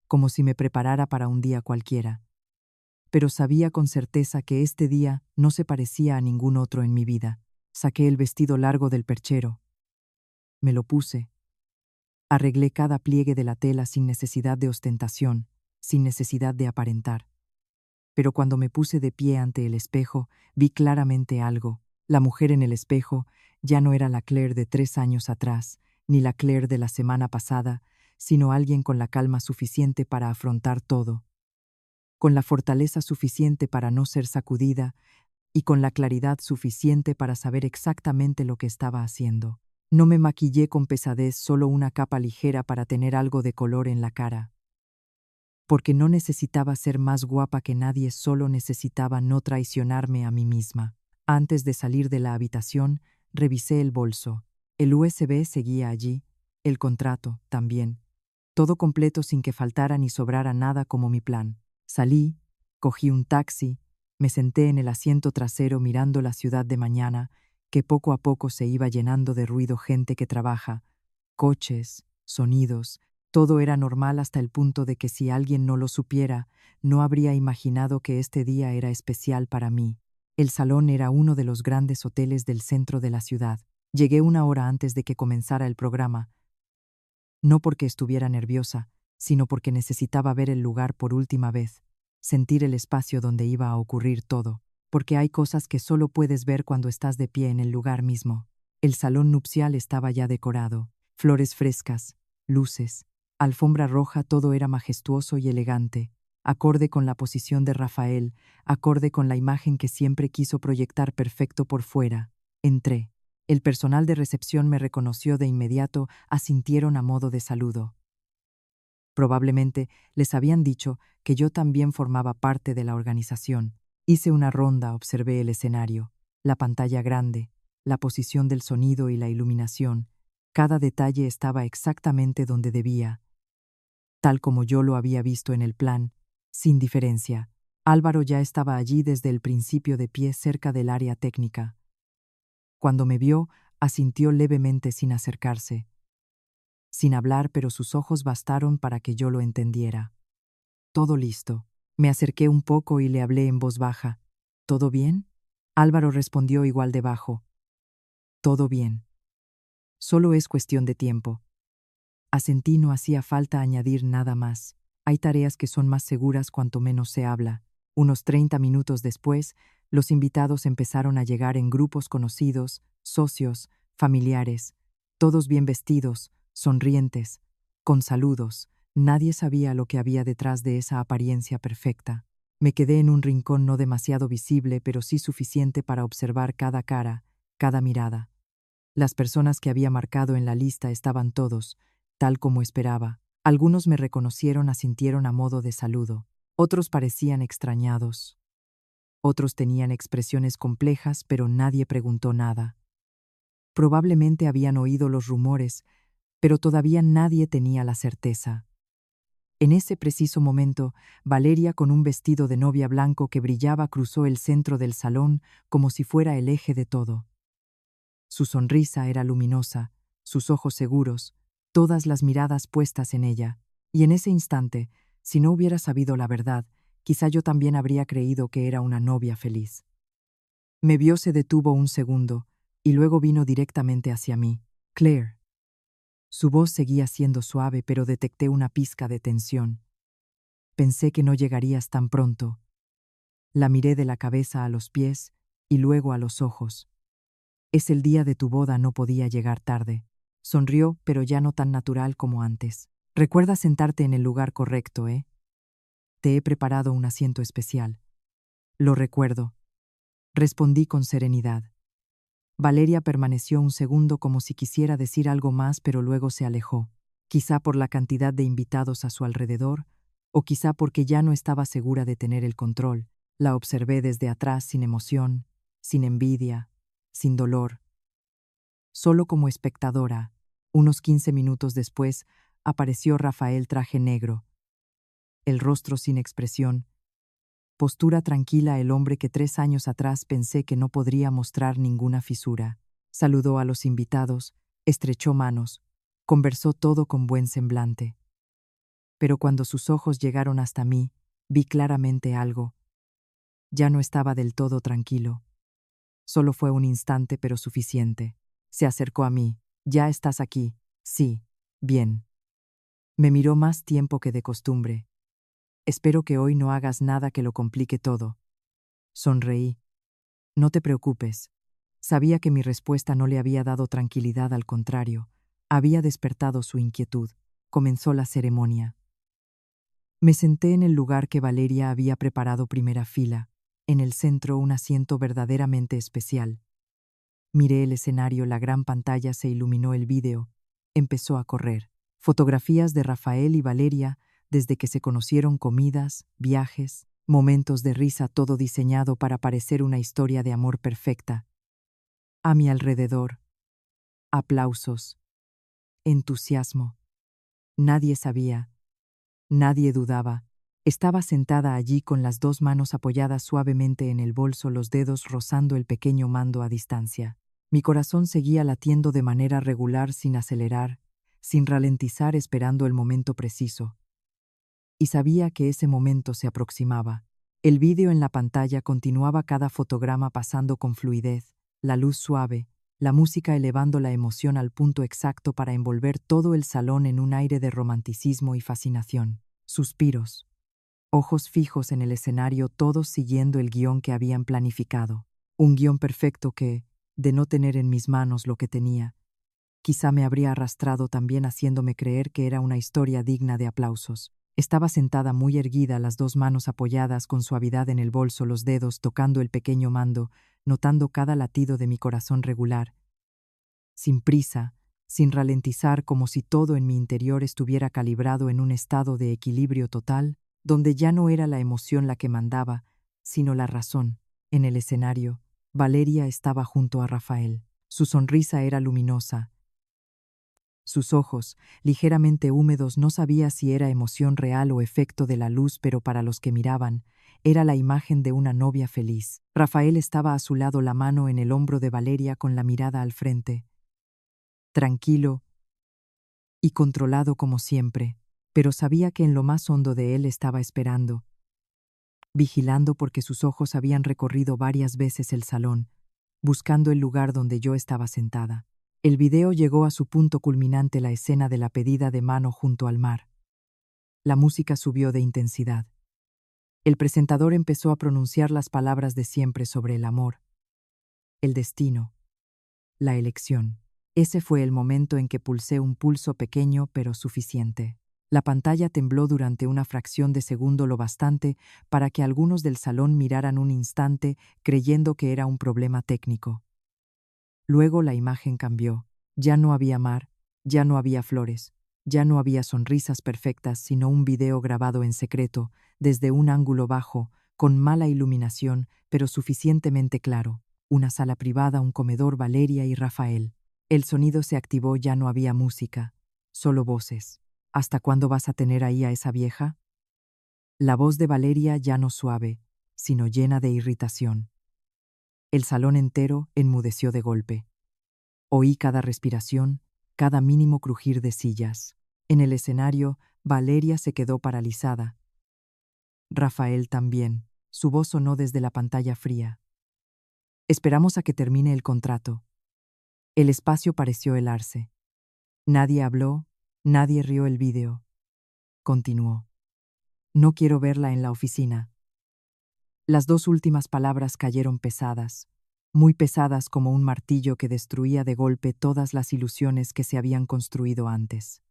como si me preparara para un día cualquiera. Pero sabía con certeza que este día no se parecía a ningún otro en mi vida. Saqué el vestido largo del perchero. Me lo puse. Arreglé cada pliegue de la tela sin necesidad de ostentación, sin necesidad de aparentar. Pero cuando me puse de pie ante el espejo, vi claramente algo. La mujer en el espejo ya no era la Claire de 3 años atrás, ni la Claire de la semana pasada, sino alguien con la calma suficiente para afrontar todo, con la fortaleza suficiente para no ser sacudida y con la claridad suficiente para saber exactamente lo que estaba haciendo. No me maquillé con pesadez, solo una capa ligera para tener algo de color en la cara. Porque no necesitaba ser más guapa que nadie, solo necesitaba no traicionarme a mí misma. Antes de salir de la habitación, revisé el bolso. El USB seguía allí, el contrato también. Todo completo sin que faltara ni sobrara nada como mi plan. Salí, cogí un taxi, me senté en el asiento trasero mirando la ciudad de mañana, que poco a poco se iba llenando de ruido, gente que trabaja, coches, sonidos. Todo era normal hasta el punto de que si alguien no lo supiera, no habría imaginado que este día era especial para mí. El salón era uno de los grandes hoteles del centro de la ciudad. Llegué una hora antes de que comenzara el programa, no porque estuviera nerviosa, sino porque necesitaba ver el lugar por última vez, sentir el espacio donde iba a ocurrir todo, porque hay cosas que solo puedes ver cuando estás de pie en el lugar mismo. El salón nupcial estaba ya decorado, flores frescas, luces, alfombra roja, todo era majestuoso y elegante, acorde con la posición de Rafael, acorde con la imagen que siempre quiso proyectar, perfecto por fuera. Entré. El personal de recepción me reconoció de inmediato, asintieron a modo de saludo. Probablemente les habían dicho que yo también formaba parte de la organización. Hice una ronda, observé el escenario, la pantalla grande, la posición del sonido y la iluminación. Cada detalle estaba exactamente donde debía, tal como yo lo había visto en el plan, sin diferencia. Álvaro ya estaba allí desde el principio, de pie cerca del área técnica. Cuando me vio, asintió levemente sin acercarse, sin hablar, pero sus ojos bastaron para que yo lo entendiera. Todo listo. Me acerqué un poco y le hablé en voz baja. ¿Todo bien? Álvaro respondió igual de bajo. Todo bien. Solo es cuestión de tiempo. Asentí, no hacía falta añadir nada más. Hay tareas que son más seguras cuanto menos se habla. Unos 30 minutos después, los invitados empezaron a llegar en grupos conocidos, socios, familiares, todos bien vestidos, sonrientes, con saludos. Nadie sabía lo que había detrás de esa apariencia perfecta. Me quedé en un rincón no demasiado visible, pero sí suficiente para observar cada cara, cada mirada. Las personas que había marcado en la lista estaban todos, tal como esperaba. Algunos me reconocieron, asintieron a modo de saludo. Otros parecían extrañados. Otros tenían expresiones complejas, pero nadie preguntó nada. Probablemente habían oído los rumores, pero todavía nadie tenía la certeza. En ese preciso momento, Valeria, con un vestido de novia blanco que brillaba, cruzó el centro del salón como si fuera el eje de todo. Su sonrisa era luminosa, sus ojos seguros, todas las miradas puestas en ella, y en ese instante, si no hubiera sabido la verdad, quizá yo también habría creído que era una novia feliz. Me vio, se detuvo un segundo, y luego vino directamente hacia mí. Claire. Su voz seguía siendo suave, pero detecté una pizca de tensión. Pensé que no llegarías tan pronto. La miré de la cabeza a los pies, y luego a los ojos. Es el día de tu boda, no podía llegar tarde. Sonrió, pero ya no tan natural como antes. Recuerda sentarte en el lugar correcto, ¿eh? Te he preparado un asiento especial. Lo recuerdo. Respondí con serenidad. Valeria permaneció un segundo como si quisiera decir algo más, pero luego se alejó. Quizá por la cantidad de invitados a su alrededor, o quizá porque ya no estaba segura de tener el control. La observé desde atrás, sin emoción, sin envidia, sin dolor. Solo como espectadora. Unos 15 minutos después, apareció Rafael, traje negro, el rostro sin expresión, postura tranquila, el hombre que 3 años atrás pensé que no podría mostrar ninguna fisura. Saludó a los invitados, estrechó manos, conversó todo con buen semblante. Pero cuando sus ojos llegaron hasta mí, vi claramente algo. Ya no estaba del todo tranquilo. Solo fue un instante, pero suficiente. Se acercó a mí. ¿Ya estás aquí? Sí. Bien. Me miró más tiempo que de costumbre. Espero que hoy no hagas nada que lo complique todo. Sonreí. No te preocupes. Sabía que mi respuesta no le había dado tranquilidad, al contrario, había despertado su inquietud. Comenzó la ceremonia. Me senté en el lugar que Valeria había preparado, primera fila, en el centro, un asiento verdaderamente especial. Miré el escenario, la gran pantalla se iluminó, el vídeo empezó a correr. Fotografías de Rafael y Valeria desde que se conocieron, comidas, viajes, momentos de risa, todo diseñado para parecer una historia de amor perfecta. A mi alrededor, aplausos, entusiasmo. Nadie sabía, nadie dudaba. Estaba sentada allí con las dos manos apoyadas suavemente en el bolso, los dedos rozando el pequeño mando a distancia. Mi corazón seguía latiendo de manera regular, sin acelerar, sin ralentizar, esperando el momento preciso. Y sabía que ese momento se aproximaba. El vídeo en la pantalla continuaba, cada fotograma pasando con fluidez, la luz suave, la música elevando la emoción al punto exacto para envolver todo el salón en un aire de romanticismo y fascinación. Suspiros. Ojos fijos en el escenario, todos siguiendo el guión que habían planificado. Un guión perfecto que, de no tener en mis manos lo que tenía, quizá me habría arrastrado también, haciéndome creer que era una historia digna de aplausos. Estaba sentada muy erguida, las dos manos apoyadas con suavidad en el bolso, los dedos tocando el pequeño mando, notando cada latido de mi corazón regular. Sin prisa, sin ralentizar, como si todo en mi interior estuviera calibrado en un estado de equilibrio total, donde ya no era la emoción la que mandaba, sino la razón. En el escenario, Valeria estaba junto a Rafael. Su sonrisa era luminosa. Sus ojos, ligeramente húmedos, no sabía si era emoción real o efecto de la luz, pero para los que miraban, era la imagen de una novia feliz. Rafael estaba a su lado, la mano en el hombro de Valeria, con la mirada al frente. Tranquilo y controlado como siempre, pero sabía que en lo más hondo de él estaba esperando, vigilando, porque sus ojos habían recorrido varias veces el salón, buscando el lugar donde yo estaba sentada. El video llegó a su punto culminante, la escena de la pedida de mano junto al mar. La música subió de intensidad. El presentador empezó a pronunciar las palabras de siempre sobre el amor, el destino, la elección. Ese fue el momento en que pulsé un pulso pequeño pero suficiente. La pantalla tembló durante una fracción de segundo, lo bastante para que algunos del salón miraran un instante, creyendo que era un problema técnico. Luego la imagen cambió. Ya no había mar, ya no había flores, ya no había sonrisas perfectas, sino un video grabado en secreto, desde un ángulo bajo, con mala iluminación, pero suficientemente claro. Una sala privada, un comedor, Valeria y Rafael. El sonido se activó, ya no había música, solo voces. ¿Hasta cuándo vas a tener ahí a esa vieja? La voz de Valeria ya no suave, sino llena de irritación. El salón entero enmudeció de golpe. Oí cada respiración, cada mínimo crujir de sillas. En el escenario, Valeria se quedó paralizada. Rafael también. Su voz sonó desde la pantalla fría. Esperamos a que termine el contrato. El espacio pareció helarse. Nadie habló, nadie rió. El vídeo continuó. No quiero verla en la oficina. Las dos últimas palabras cayeron pesadas, muy pesadas, como un martillo que destruía de golpe todas las ilusiones que se habían construido antes.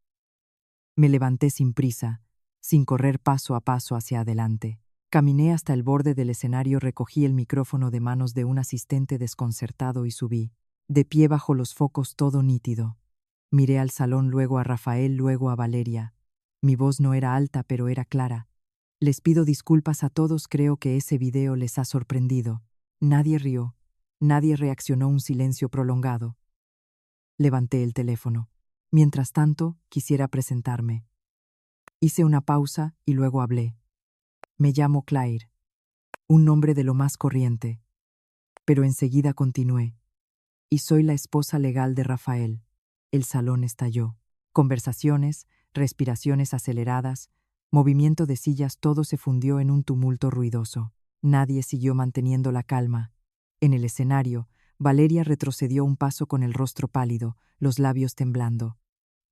Me levanté sin prisa, sin correr, paso a paso hacia adelante. Caminé hasta el borde del escenario, recogí el micrófono de manos de un asistente desconcertado y subí. De pie bajo los focos, todo nítido. Miré al salón, luego a Rafael, luego a Valeria. Mi voz no era alta, pero era clara. Les pido disculpas a todos, creo que ese video les ha sorprendido. Nadie rió, nadie reaccionó, un silencio prolongado. Levanté el teléfono. Mientras tanto, quisiera presentarme. Hice una pausa y luego hablé. Me llamo Claire. Un nombre de lo más corriente. Pero enseguida continué. Y soy la esposa legal de Rafael. El salón estalló. Conversaciones, respiraciones aceleradas, movimiento de sillas, todo se fundió en un tumulto ruidoso. Nadie siguió manteniendo la calma. En el escenario, Valeria retrocedió un paso con el rostro pálido, los labios temblando.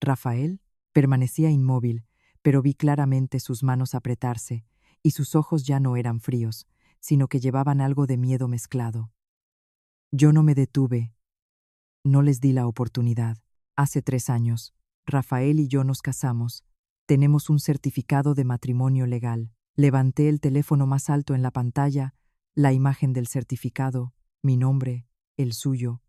Rafael permanecía inmóvil, pero vi claramente sus manos apretarse, y sus ojos ya no eran fríos, sino que llevaban algo de miedo mezclado. Yo no me detuve. No les di la oportunidad. Hace 3 años, Rafael y yo nos casamos. Tenemos un certificado de matrimonio legal. Levanté el teléfono más alto en la pantalla, la imagen del certificado, mi nombre, el suyo,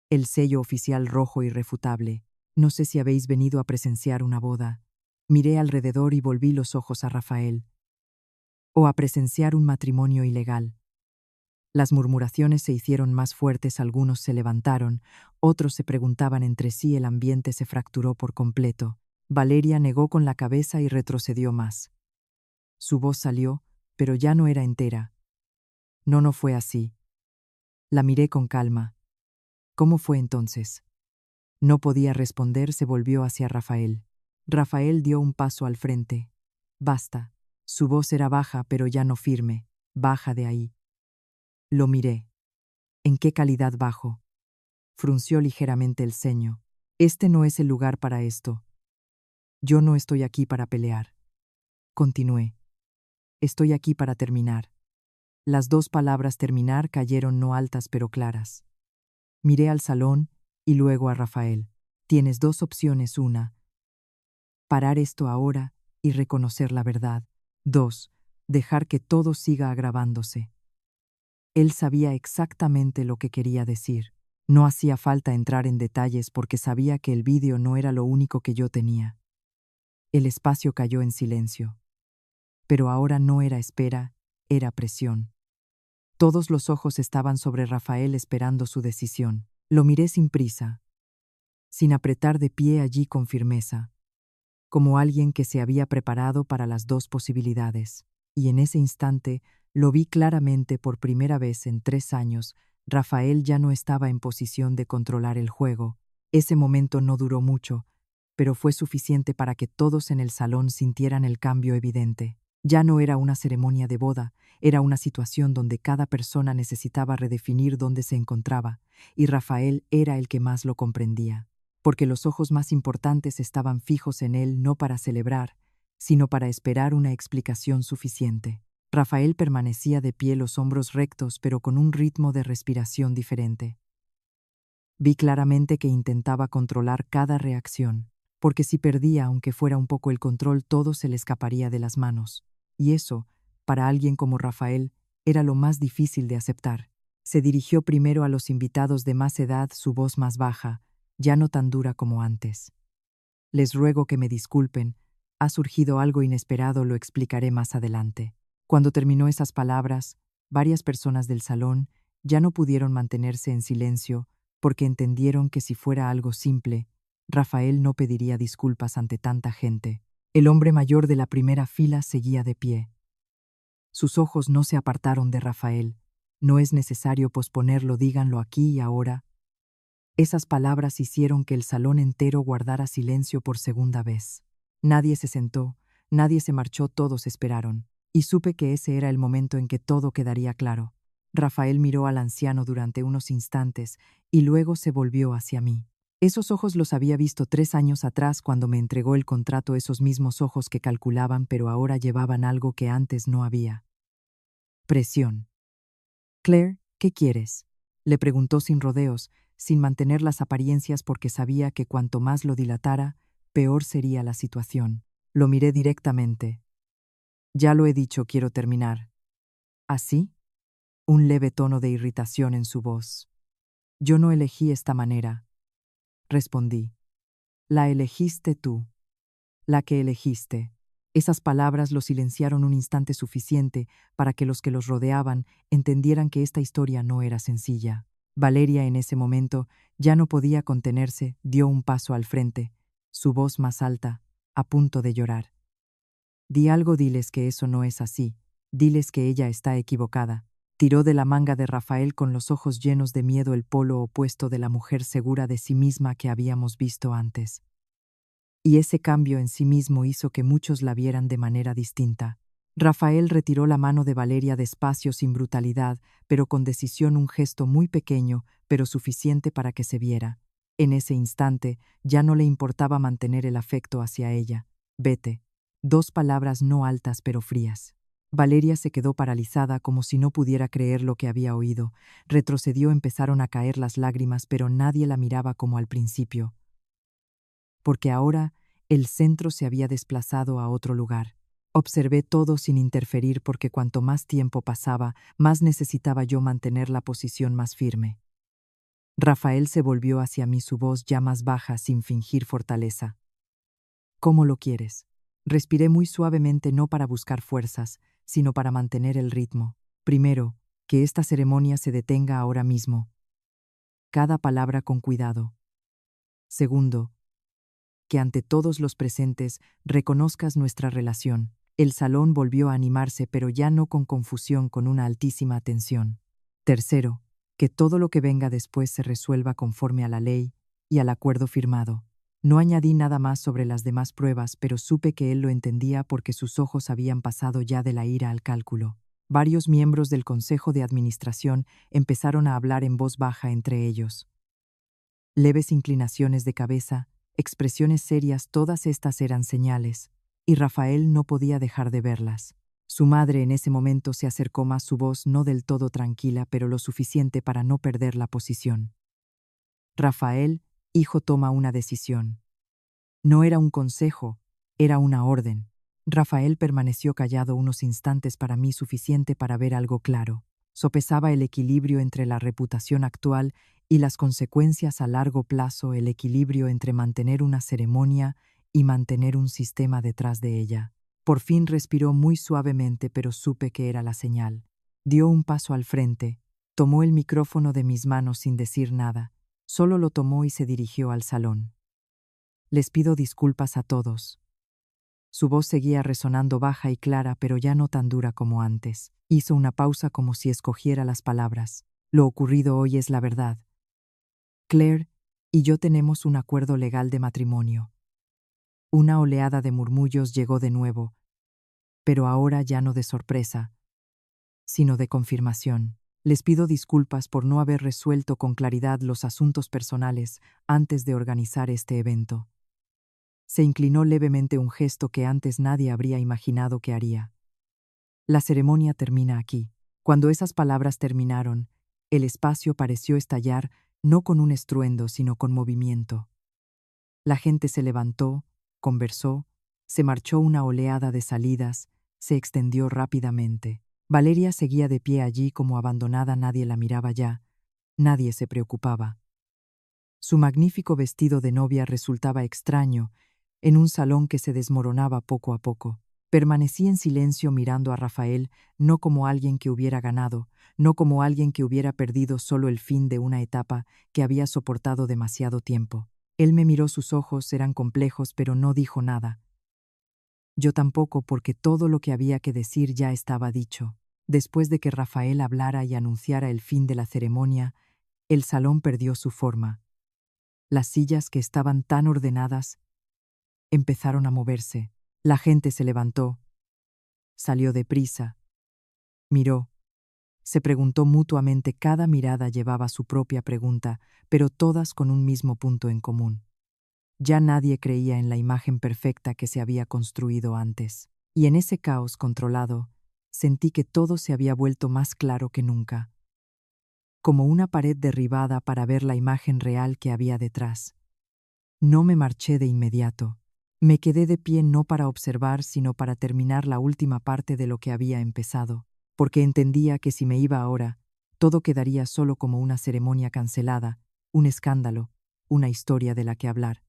el sello oficial rojo irrefutable. No sé si habéis venido a presenciar una boda. Miré alrededor y volví los ojos a Rafael. o a presenciar un matrimonio ilegal. Las murmuraciones se hicieron más fuertes, algunos se levantaron, otros se preguntaban entre sí, el ambiente se fracturó por completo. Valeria negó con la cabeza y retrocedió más. Su voz salió, pero ya no era entera. No fue así. La miré con calma. ¿Cómo fue entonces? No podía responder, se volvió hacia Rafael. Rafael dio un paso al frente. Basta. Su voz era baja, pero ya no firme. Baja de ahí. Lo miré. ¿En qué calidad bajo? Frunció ligeramente el ceño. Este no es el lugar para esto. Yo no estoy aquí para pelear. Continué. Estoy aquí para terminar. Las dos palabras terminar cayeron no altas pero claras. Miré al salón y luego a Rafael. Tienes dos opciones: una, parar esto ahora y reconocer la verdad; dos, dejar que todo siga agravándose. Él sabía exactamente lo que quería decir. No hacía falta entrar en detalles porque sabía que el vídeo no era lo único que yo tenía. El espacio cayó en silencio. Pero ahora no era espera, era presión. Todos los ojos estaban sobre Rafael esperando su decisión. Lo miré sin prisa, sin apretar de pie allí con firmeza, como alguien que se había preparado para las dos posibilidades. Y en ese instante lo vi claramente. Por primera vez en 3 años, Rafael ya no estaba en posición de controlar el juego. Ese momento no duró mucho, pero fue suficiente para que todos en el salón sintieran el cambio evidente. Ya no era una ceremonia de boda, era una situación donde cada persona necesitaba redefinir dónde se encontraba, y Rafael era el que más lo comprendía, porque los ojos más importantes estaban fijos en él, no para celebrar, sino para esperar una explicación suficiente. Rafael permanecía de pie, los hombros rectos, pero con un ritmo de respiración diferente. Vi claramente que intentaba controlar cada reacción, porque si perdía, aunque fuera un poco, el control, todo se le escaparía de las manos. Y eso, para alguien como Rafael, era lo más difícil de aceptar. Se dirigió primero a los invitados de más edad, su voz más baja, ya no tan dura como antes. Les ruego que me disculpen, ha surgido algo inesperado, lo explicaré más adelante. Cuando terminó esas palabras, varias personas del salón ya no pudieron mantenerse en silencio porque entendieron que si fuera algo simple, Rafael no pediría disculpas ante tanta gente. El hombre mayor de la primera fila seguía de pie. Sus ojos no se apartaron de Rafael. No es necesario posponerlo, díganlo aquí y ahora. Esas palabras hicieron que el salón entero guardara silencio por segunda vez. Nadie se sentó, nadie se marchó, todos esperaron. Y supe que ese era el momento en que todo quedaría claro. Rafael miró al anciano durante unos instantes y luego se volvió hacia mí. Esos ojos los había visto 3 años atrás cuando me entregó el contrato, esos mismos ojos que calculaban, pero ahora llevaban algo que antes no había. Presión. «Claire, ¿qué quieres?», le preguntó sin rodeos, sin mantener las apariencias, porque sabía que cuanto más lo dilatara, peor sería la situación. Lo miré directamente. «Ya lo he dicho, quiero terminar». «¿Así?», un leve tono de irritación en su voz. «Yo no elegí esta manera», respondí. «La elegiste tú. La que elegiste». Esas palabras lo silenciaron un instante, suficiente para que los rodeaban entendieran que esta historia no era sencilla. Valeria en ese momento ya no podía contenerse, dio un paso al frente, su voz más alta, a punto de llorar. «Di algo, diles que eso no es así, diles que ella está equivocada». Tiró de la manga de Rafael con los ojos llenos de miedo, el polo opuesto de la mujer segura de sí misma que habíamos visto antes. Y ese cambio en sí mismo hizo que muchos la vieran de manera distinta. Rafael retiró la mano de Valeria despacio, sin brutalidad, pero con decisión, un gesto muy pequeño, pero suficiente para que se viera. En ese instante ya no le importaba mantener el afecto hacia ella. «Vete». 2 palabras no altas pero frías. Valeria se quedó paralizada, como si no pudiera creer lo que había oído. Retrocedió, empezaron a caer las lágrimas, pero nadie la miraba como al principio. Porque ahora el centro se había desplazado a otro lugar. Observé todo sin interferir, porque cuanto más tiempo pasaba, más necesitaba yo mantener la posición más firme. Rafael se volvió hacia mí, su voz ya más baja, sin fingir fortaleza. «¿Cómo lo quieres?». Respiré muy suavemente, no para buscar fuerzas, sino para mantener el ritmo. Primero, que esta ceremonia se detenga ahora mismo. Cada palabra con cuidado. Segundo, que ante todos los presentes reconozcas nuestra relación. El salón volvió a animarse, pero ya no con confusión, con una altísima atención. Tercero, que todo lo que venga después se resuelva conforme a la ley y al acuerdo firmado. No añadí nada más sobre las demás pruebas, pero supe que él lo entendía porque sus ojos habían pasado ya de la ira al cálculo. Varios miembros del Consejo de Administración empezaron a hablar en voz baja entre ellos. Leves inclinaciones de cabeza, expresiones serias, todas estas eran señales, y Rafael no podía dejar de verlas. Su madre en ese momento se acercó más, su voz no del todo tranquila, pero lo suficiente para no perder la posición. Rafael, hijo, toma una decisión. No era un consejo, era una orden. Rafael permaneció callado unos instantes, para mí suficiente para ver algo claro. Sopesaba el equilibrio entre la reputación actual y las consecuencias a largo plazo, el equilibrio entre mantener una ceremonia y mantener un sistema detrás de ella. Por fin respiró muy suavemente, pero supe que era la señal. Dio un paso al frente, tomó el micrófono de mis manos sin decir nada, solo lo tomó y se dirigió al salón. Les pido disculpas a todos. Su voz seguía resonando baja y clara, pero ya no tan dura como antes. Hizo una pausa como si escogiera las palabras. Lo ocurrido hoy es la verdad. Claire y yo tenemos un acuerdo legal de matrimonio. Una oleada de murmullos llegó de nuevo, pero ahora ya no de sorpresa, sino de confirmación. Les pido disculpas por no haber resuelto con claridad los asuntos personales antes de organizar este evento. Se inclinó levemente, un gesto que antes nadie habría imaginado que haría. La ceremonia termina aquí. Cuando esas palabras terminaron, el espacio pareció estallar, no con un estruendo, sino con movimiento. La gente se levantó, conversó, se marchó una oleada de salidas, se extendió rápidamente. Valeria seguía de pie allí como abandonada, nadie la miraba ya, nadie se preocupaba. Su magnífico vestido de novia resultaba extraño, en un salón que se desmoronaba poco a poco. Permanecí en silencio mirando a Rafael, no como alguien que hubiera ganado, no como alguien que hubiera perdido, solo el fin de una etapa que había soportado demasiado tiempo. Él me miró, sus ojos eran complejos, pero no dijo nada. Yo tampoco, porque todo lo que había que decir ya estaba dicho. Después de que Rafael hablara y anunciara el fin de la ceremonia, el salón perdió su forma. Las sillas, que estaban tan ordenadas, empezaron a moverse. La gente se levantó, salió deprisa, miró, se preguntó mutuamente. Cada mirada llevaba su propia pregunta, pero todas con un mismo punto en común. Ya nadie creía en la imagen perfecta que se había construido antes. Y en ese caos controlado, sentí que todo se había vuelto más claro que nunca, como una pared derribada para ver la imagen real que había detrás. No me marché de inmediato. Me quedé de pie, no para observar, sino para terminar la última parte de lo que había empezado, porque entendía que si me iba ahora, todo quedaría solo como una ceremonia cancelada, un escándalo, una historia de la que hablar.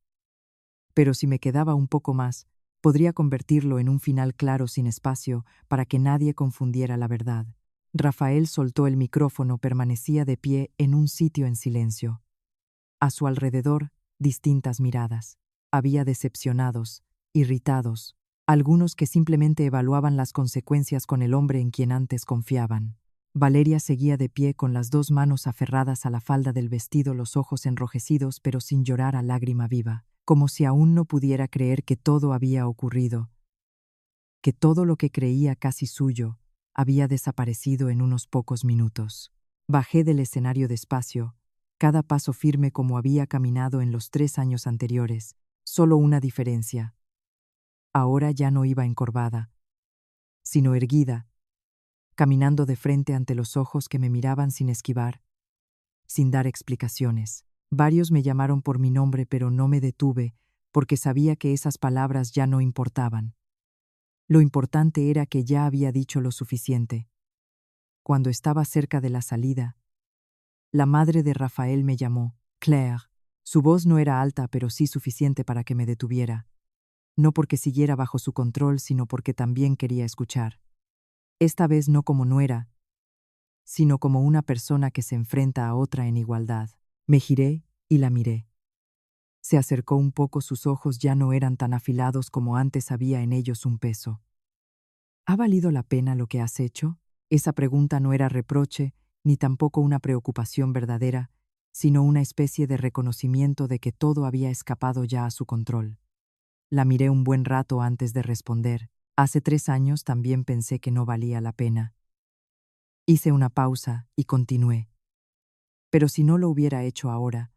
Pero si me quedaba un poco más, podría convertirlo en un final claro, sin espacio para que nadie confundiera la verdad. Rafael soltó el micrófono, permanecía de pie en un sitio en silencio. A su alrededor, distintas miradas. Había decepcionados, irritados, algunos que simplemente evaluaban las consecuencias con el hombre en quien antes confiaban. Valeria seguía de pie con las dos manos aferradas a la falda del vestido, los ojos enrojecidos, pero sin llorar a lágrima viva, como si aún no pudiera creer que todo había ocurrido, que todo lo que creía casi suyo había desaparecido en unos pocos minutos. Bajé del escenario despacio, cada paso firme como había caminado en los 3 años anteriores, solo una diferencia. Ahora ya no iba encorvada, sino erguida, caminando de frente ante los ojos que me miraban sin esquivar, sin dar explicaciones. Varios me llamaron por mi nombre, pero no me detuve, porque sabía que esas palabras ya no importaban. Lo importante era que ya había dicho lo suficiente. Cuando estaba cerca de la salida, la madre de Rafael me llamó, Claire. Su voz no era alta, pero sí suficiente para que me detuviera. no porque siguiera bajo su control, sino porque también quería escuchar. Esta vez no como nuera, sino como una persona que se enfrenta a otra en igualdad. Me giré y la miré. Se acercó un poco, sus ojos ya no eran tan afilados como antes, había en ellos un peso. ¿Ha valido la pena lo que has hecho? Esa pregunta no era reproche, ni tampoco una preocupación verdadera, sino una especie de reconocimiento de que todo había escapado ya a su control. La miré un buen rato antes de responder. Hace 3 años también pensé que no valía la pena. Hice una pausa y continué. Pero si no lo hubiera hecho ahora,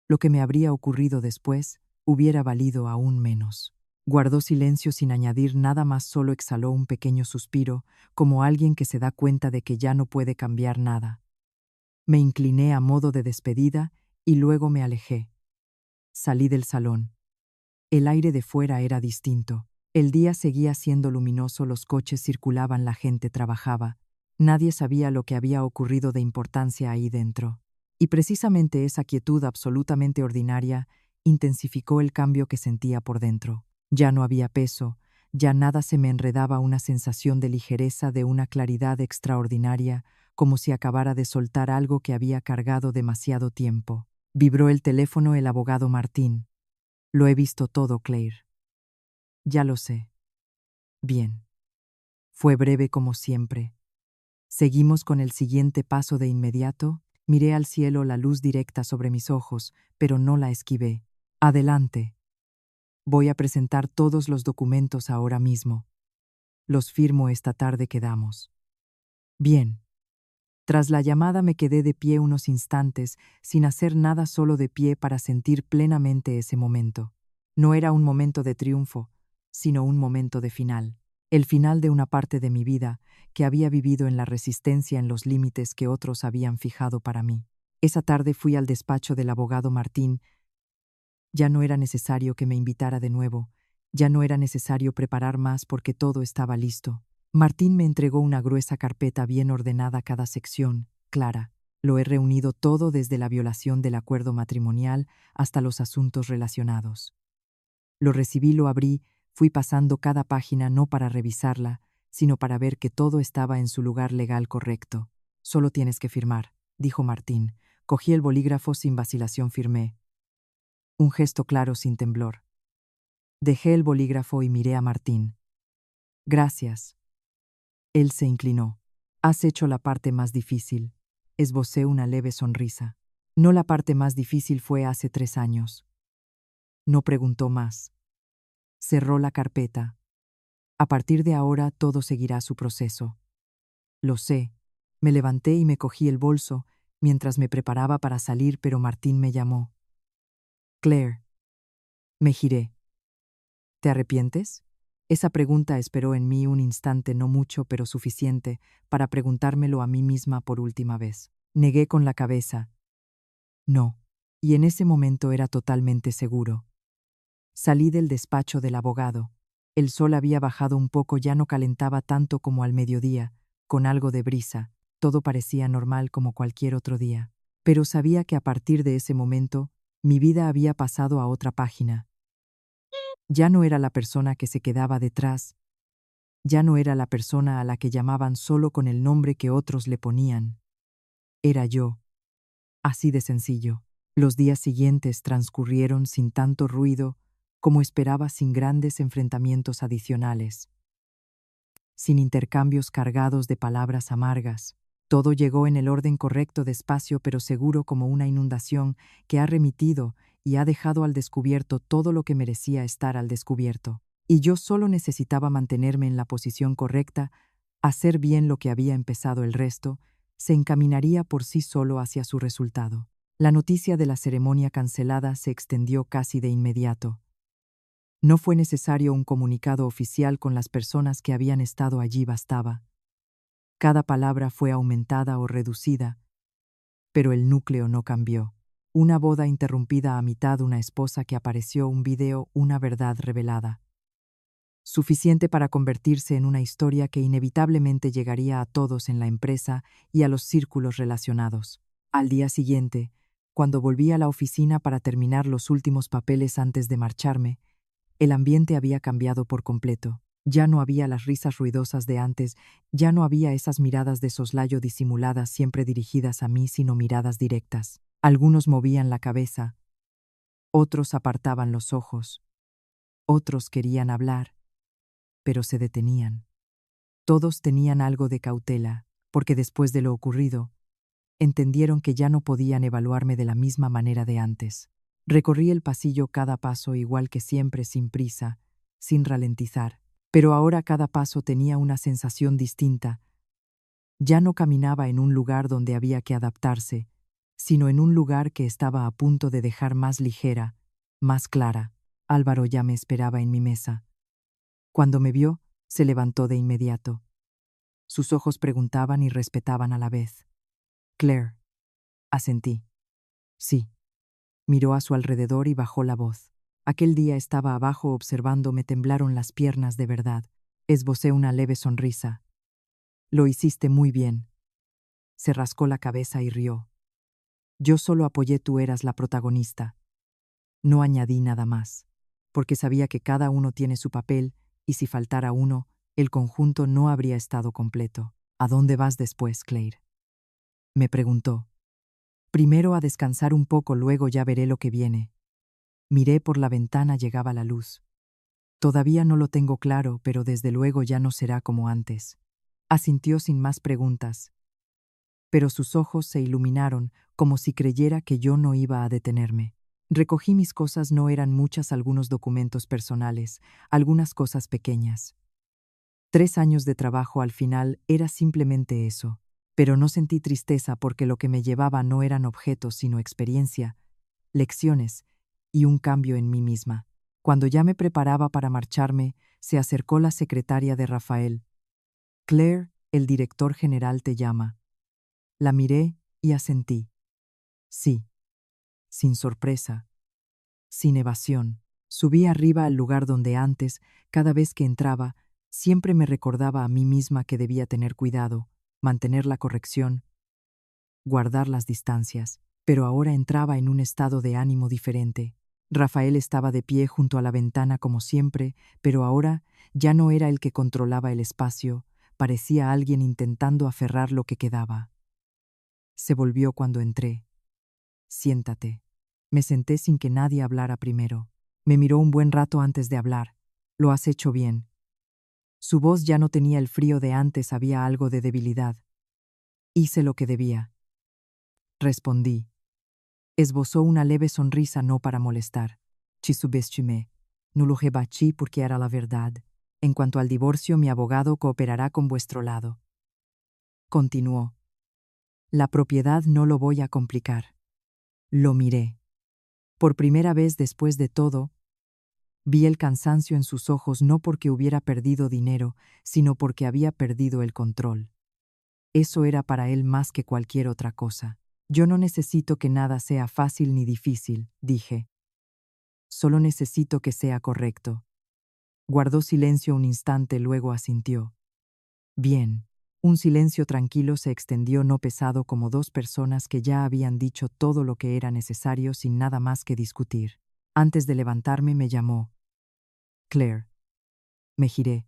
lo que me habría ocurrido después hubiera valido aún menos. Guardó silencio sin añadir nada más, solo exhaló un pequeño suspiro, como alguien que se da cuenta de que ya no puede cambiar nada. Me incliné a modo de despedida y luego me alejé. Salí del salón. El aire de fuera era distinto. El día seguía siendo luminoso, los coches circulaban, la gente trabajaba. Nadie sabía lo que había ocurrido de importancia ahí dentro. Y precisamente esa quietud absolutamente ordinaria intensificó el cambio que sentía por dentro. Ya no había peso, ya nada se me enredaba, una sensación de ligereza, de una claridad extraordinaria, como si acabara de soltar algo que había cargado demasiado tiempo. Vibró el teléfono, el abogado Martín. Lo he visto todo, Claire. Ya lo sé. Bien. Fue breve como siempre. Seguimos con el siguiente paso de inmediato. Miré al cielo, la luz directa sobre mis ojos, pero no la esquivé. Adelante. Voy a presentar todos los documentos ahora mismo. Los firmo esta tarde, quedamos. Bien. Tras la llamada me quedé de pie unos instantes, sin hacer nada, solo de pie para sentir plenamente ese momento. No era un momento de triunfo, sino un momento de final. El final de una parte de mi vida que había vivido en la resistencia, en los límites que otros habían fijado para mí. Esa tarde fui al despacho del abogado Martín. Ya no era necesario que me invitara de nuevo, ya no era necesario preparar más porque todo estaba listo. Martín me entregó una gruesa carpeta bien ordenada, cada sección, clara. Lo he reunido todo, desde la violación del acuerdo matrimonial hasta los asuntos relacionados. Lo recibí, lo abrí, fui pasando cada página no para revisarla, sino para ver que todo estaba en su lugar legal correcto. Solo tienes que firmar, dijo Martín. Cogí el bolígrafo, sin vacilación firmé. Un gesto claro, sin temblor. Dejé el bolígrafo y miré a Martín. Gracias. Él se inclinó. Has hecho la parte más difícil. Esbocé una leve sonrisa. No, la parte más difícil fue hace 3 años. No preguntó más. Cerró la carpeta. A partir de ahora todo seguirá su proceso. Lo sé. Me levanté y me cogí el bolso mientras me preparaba para salir, pero Martín me llamó. Claire. Me giré. ¿Te arrepientes? Esa pregunta esperó en mí un instante, no mucho, pero suficiente para preguntármelo a mí misma por última vez. Negué con la cabeza. No. Y en ese momento era totalmente seguro. Salí del despacho del abogado. El sol había bajado un poco, ya no calentaba tanto como al mediodía, con algo de brisa. Todo parecía normal como cualquier otro día. Pero sabía que a partir de ese momento, mi vida había pasado a otra página. Ya no era la persona que se quedaba detrás. Ya no era la persona a la que llamaban solo con el nombre que otros le ponían. Era yo. Así de sencillo. Los días siguientes transcurrieron sin tanto ruido como esperaba, sin grandes enfrentamientos adicionales, sin intercambios cargados de palabras amargas. Todo llegó en el orden correcto, despacio pero seguro, como una inundación que ha remitido y ha dejado al descubierto todo lo que merecía estar al descubierto. Y yo solo necesitaba mantenerme en la posición correcta, hacer bien lo que había empezado. El resto se encaminaría por sí solo hacia su resultado. La noticia de la ceremonia cancelada se extendió casi de inmediato. No fue necesario un comunicado oficial con las personas que habían estado allí, bastaba. Cada palabra fue aumentada o reducida, pero el núcleo no cambió. Una boda interrumpida a mitad, una esposa que apareció, un video, una verdad revelada. Suficiente para convertirse en una historia que inevitablemente llegaría a todos en la empresa y a los círculos relacionados. Al día siguiente, cuando volví a la oficina para terminar los últimos papeles antes de marcharme, El ambiente había cambiado por completo. Ya no había las risas ruidosas de antes, ya no había esas miradas de soslayo disimuladas siempre dirigidas a mí, sino miradas directas. Algunos movían la cabeza, otros apartaban los ojos, otros querían hablar, pero se detenían. Todos tenían algo de cautela, porque después de lo ocurrido, entendieron que ya no podían evaluarme de la misma manera de antes. Recorrí el pasillo cada paso igual que siempre, sin prisa, sin ralentizar. Pero ahora cada paso tenía una sensación distinta. Ya no caminaba en un lugar donde había que adaptarse, sino en un lugar que estaba a punto de dejar más ligera, más clara. Álvaro ya me esperaba en mi mesa. Cuando me vio, se levantó de inmediato. Sus ojos preguntaban y respetaban a la vez. «Claire», asentí. «Sí». Miró a su alrededor y bajó la voz. Aquel día estaba abajo observando, me temblaron las piernas de verdad. Esbocé una leve sonrisa. «Lo hiciste muy bien». Se rascó la cabeza y rió. «Yo solo apoyé, tú eras la protagonista». No añadí nada más, porque sabía que cada uno tiene su papel, y si faltara uno, el conjunto no habría estado completo. «¿A dónde vas después, Claire?», me preguntó. «Primero a descansar un poco, luego ya veré lo que viene». Miré por la ventana, llegaba la luz. «Todavía no lo tengo claro, pero desde luego ya no será como antes». Asintió sin más preguntas, pero sus ojos se iluminaron como si creyera que yo no iba a detenerme. Recogí mis cosas, no eran muchas, algunos documentos personales, algunas cosas pequeñas. 3 años de trabajo al final era simplemente eso, pero no sentí tristeza porque lo que me llevaba no eran objetos sino experiencia, lecciones y un cambio en mí misma. Cuando ya me preparaba para marcharme, se acercó la secretaria de Rafael. «Claire, el director general te llama». La miré y asentí. Sí. Sin sorpresa, sin evasión. Subí arriba al lugar donde antes, cada vez que entraba, siempre me recordaba a mí misma que debía tener cuidado, mantener la corrección, guardar las distancias, pero ahora entraba en un estado de ánimo diferente. Rafael estaba de pie junto a la ventana como siempre, pero ahora ya no era el que controlaba el espacio, parecía alguien intentando aferrar lo que quedaba. Se volvió cuando entré. «Siéntate». Me senté sin que nadie hablara primero. Me miró un buen rato antes de hablar. «Lo has hecho bien». Su voz ya no tenía el frío de antes, había algo de debilidad. «Hice lo que debía», respondí. Esbozó una leve sonrisa, no para molestar. «Ci subestimé. No lo rebatí porque era la verdad. En cuanto al divorcio, mi abogado cooperará con vuestro lado». Continuó. «La propiedad no lo voy a complicar». Lo miré. Por primera vez después de todo, vi el cansancio en sus ojos, no porque hubiera perdido dinero, sino porque había perdido el control. Eso era para él más que cualquier otra cosa. «Yo no necesito que nada sea fácil ni difícil», dije. «Solo necesito que sea correcto». Guardó silencio un instante, luego asintió. «Bien». Un silencio tranquilo se extendió, no pesado, como dos personas que ya habían dicho todo lo que era necesario sin nada más que discutir. Antes de levantarme me llamó. «Claire». Me giré.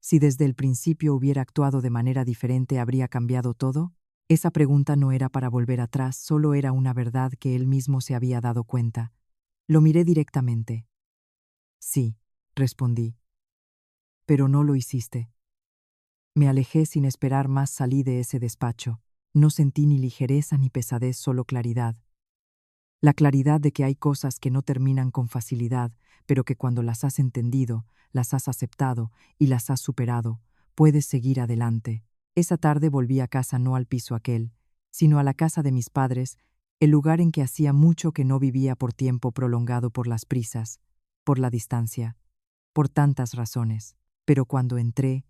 Si desde el principio hubiera actuado de manera diferente, ¿habría cambiado todo? Esa pregunta no era para volver atrás, solo era una verdad que él mismo se había dado cuenta. Lo miré directamente. «Sí», respondí. «Pero no lo hiciste». Me alejé sin esperar más, salí de ese despacho. No sentí ni ligereza ni pesadez, solo claridad. La claridad de que hay cosas que no terminan con facilidad, pero que cuando las has entendido, las has aceptado y las has superado, puedes seguir adelante. Esa tarde volví a casa, no al piso aquel, sino a la casa de mis padres, el lugar en que hacía mucho que no vivía por tiempo prolongado, por las prisas, por la distancia, por tantas razones. Pero cuando entré,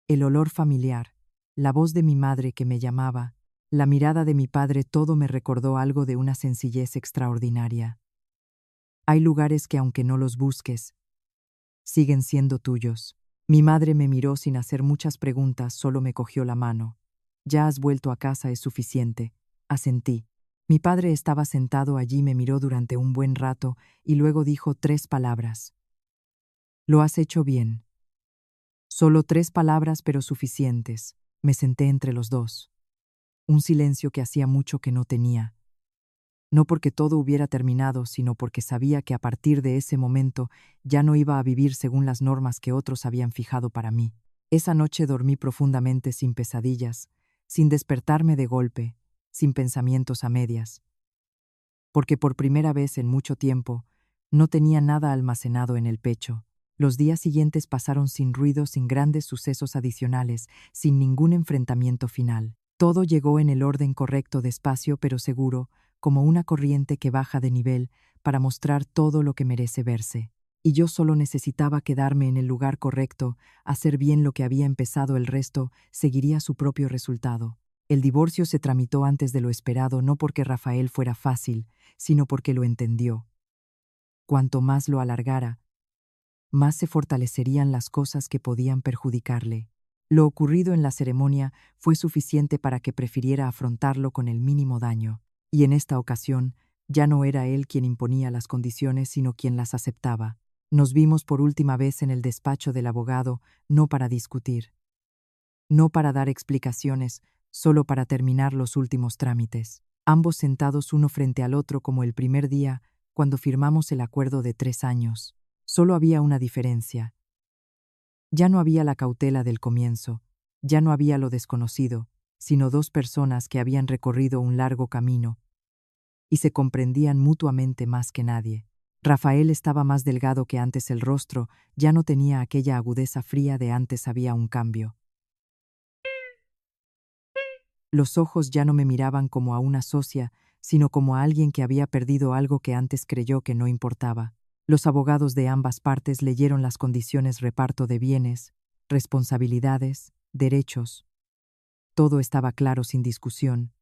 el olor familiar, la voz de mi madre que me llamaba, la mirada de mi padre, todo me recordó algo de una sencillez extraordinaria. Hay lugares que, aunque no los busques, siguen siendo tuyos. Mi madre me miró sin hacer muchas preguntas, solo me cogió la mano. «Ya has vuelto a casa, es suficiente», asentí. Mi padre estaba sentado allí, me miró durante un buen rato y luego dijo 3 palabras. Lo has hecho bien. Solo 3 palabras, pero suficientes. Me senté entre los dos. Un silencio que hacía mucho que no tenía. No porque todo hubiera terminado, sino porque sabía que a partir de ese momento ya no iba a vivir según las normas que otros habían fijado para mí. Esa noche dormí profundamente, sin pesadillas, sin despertarme de golpe, sin pensamientos a medias. Porque por primera vez en mucho tiempo no tenía nada almacenado en el pecho. Los días siguientes pasaron sin ruido, sin grandes sucesos adicionales, sin ningún enfrentamiento final. Todo llegó en el orden correcto, despacio pero seguro, como una corriente que baja de nivel para mostrar todo lo que merece verse. Y yo solo necesitaba quedarme en el lugar correcto, hacer bien lo que había empezado, el resto seguiría su propio resultado. El divorcio se tramitó antes de lo esperado, no porque Rafael fuera fácil, sino porque lo entendió. Cuanto más lo alargara, más se fortalecerían las cosas que podían perjudicarle. Lo ocurrido en la ceremonia fue suficiente para que prefiriera afrontarlo con el mínimo daño, y en esta ocasión ya no era él quien imponía las condiciones, sino quien las aceptaba. Nos vimos por última vez en el despacho del abogado, no para discutir, no para dar explicaciones, solo para terminar los últimos trámites. Ambos sentados uno frente al otro como el primer día, cuando firmamos el acuerdo de 3 años. Solo había una diferencia. Ya no había la cautela del comienzo, ya no había lo desconocido, sino 2 personas que habían recorrido un largo camino y se comprendían mutuamente más que nadie. Rafael estaba más delgado que antes, el rostro ya no tenía aquella agudeza fría de antes, había un cambio. Los ojos ya no me miraban como a una socia, sino como a alguien que había perdido algo que antes creyó que no importaba. Los abogados de ambas partes leyeron las condiciones: reparto de bienes, responsabilidades, derechos. Todo estaba claro, sin discusión,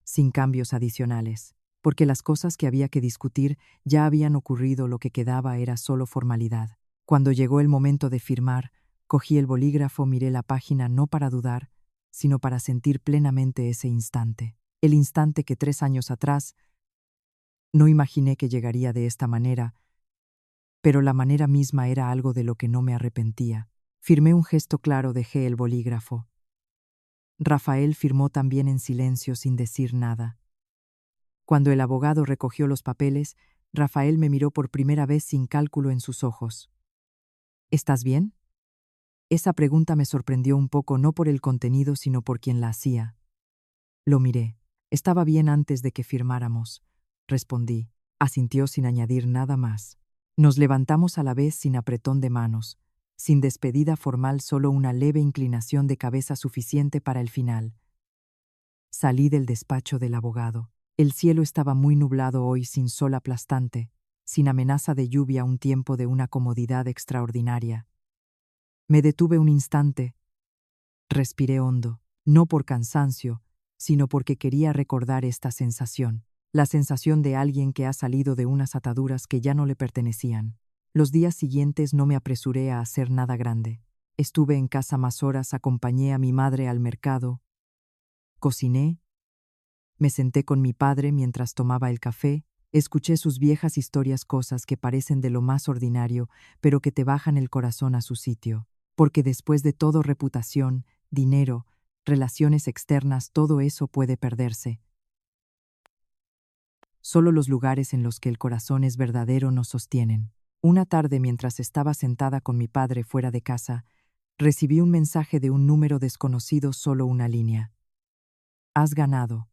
sin cambios adicionales, porque las cosas que había que discutir ya habían ocurrido, lo que quedaba era solo formalidad. Cuando llegó el momento de firmar, cogí el bolígrafo, miré la página no para dudar, sino para sentir plenamente ese instante. El instante que 3 años atrás no imaginé que llegaría de esta manera, pero la manera misma era algo de lo que no me arrepentía. Firmé un gesto claro, dejé el bolígrafo. Rafael firmó también en silencio, sin decir nada. Cuando el abogado recogió los papeles, Rafael me miró por primera vez sin cálculo en sus ojos. ¿Estás bien? Esa pregunta me sorprendió un poco, no por el contenido, sino por quien la hacía. Lo miré. Estaba bien antes de que firmáramos, respondí. Asintió sin añadir nada más. Nos levantamos a la vez, sin apretón de manos, sin despedida formal, solo una leve inclinación de cabeza suficiente para el final. Salí del despacho del abogado. El cielo estaba muy nublado hoy, sin sol aplastante, sin amenaza de lluvia, un tiempo de una comodidad extraordinaria. Me detuve un instante. Respiré hondo, no por cansancio, sino porque quería recordar esta sensación, la sensación de alguien que ha salido de unas ataduras que ya no le pertenecían. Los días siguientes no me apresuré a hacer nada grande. Estuve en casa más horas, acompañé a mi madre al mercado, cociné, me senté con mi padre mientras tomaba el café, escuché sus viejas historias, cosas que parecen de lo más ordinario, pero que te bajan el corazón a su sitio. Porque después de todo, reputación, dinero, relaciones externas, todo eso puede perderse. Solo los lugares en los que el corazón es verdadero nos sostienen. Una tarde, mientras estaba sentada con mi padre fuera de casa, recibí un mensaje de un número desconocido, solo una línea. Has ganado.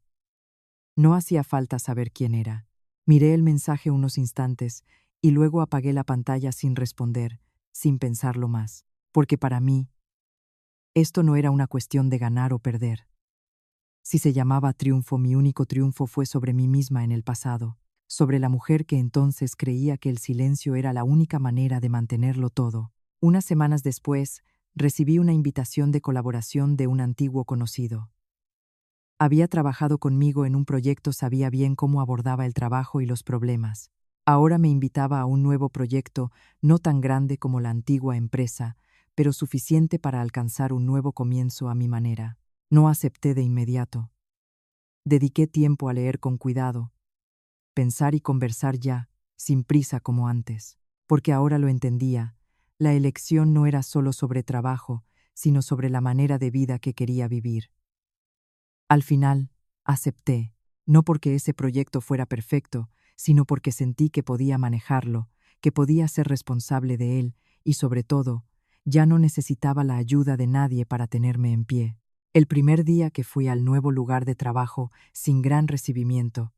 No hacía falta saber quién era. Miré el mensaje unos instantes y luego apagué la pantalla sin responder, sin pensarlo más, porque para mí esto no era una cuestión de ganar o perder. Si se llamaba triunfo, mi único triunfo fue sobre mí misma en el pasado, sobre la mujer que entonces creía que el silencio era la única manera de mantenerlo todo. Unas semanas después, recibí una invitación de colaboración de un antiguo conocido. Había trabajado conmigo en un proyecto, sabía bien cómo abordaba el trabajo y los problemas. Ahora me invitaba a un nuevo proyecto, no tan grande como la antigua empresa, pero suficiente para alcanzar un nuevo comienzo a mi manera. No acepté de inmediato. Dediqué tiempo a leer con cuidado, pensar y conversar ya, sin prisa como antes, porque ahora lo entendía. La elección no era solo sobre trabajo, sino sobre la manera de vida que quería vivir. Al final, acepté, no porque ese proyecto fuera perfecto, sino porque sentí que podía manejarlo, que podía ser responsable de él y, sobre todo, ya no necesitaba la ayuda de nadie para tenerme en pie. El primer día que fui al nuevo lugar de trabajo, sin gran recibimiento,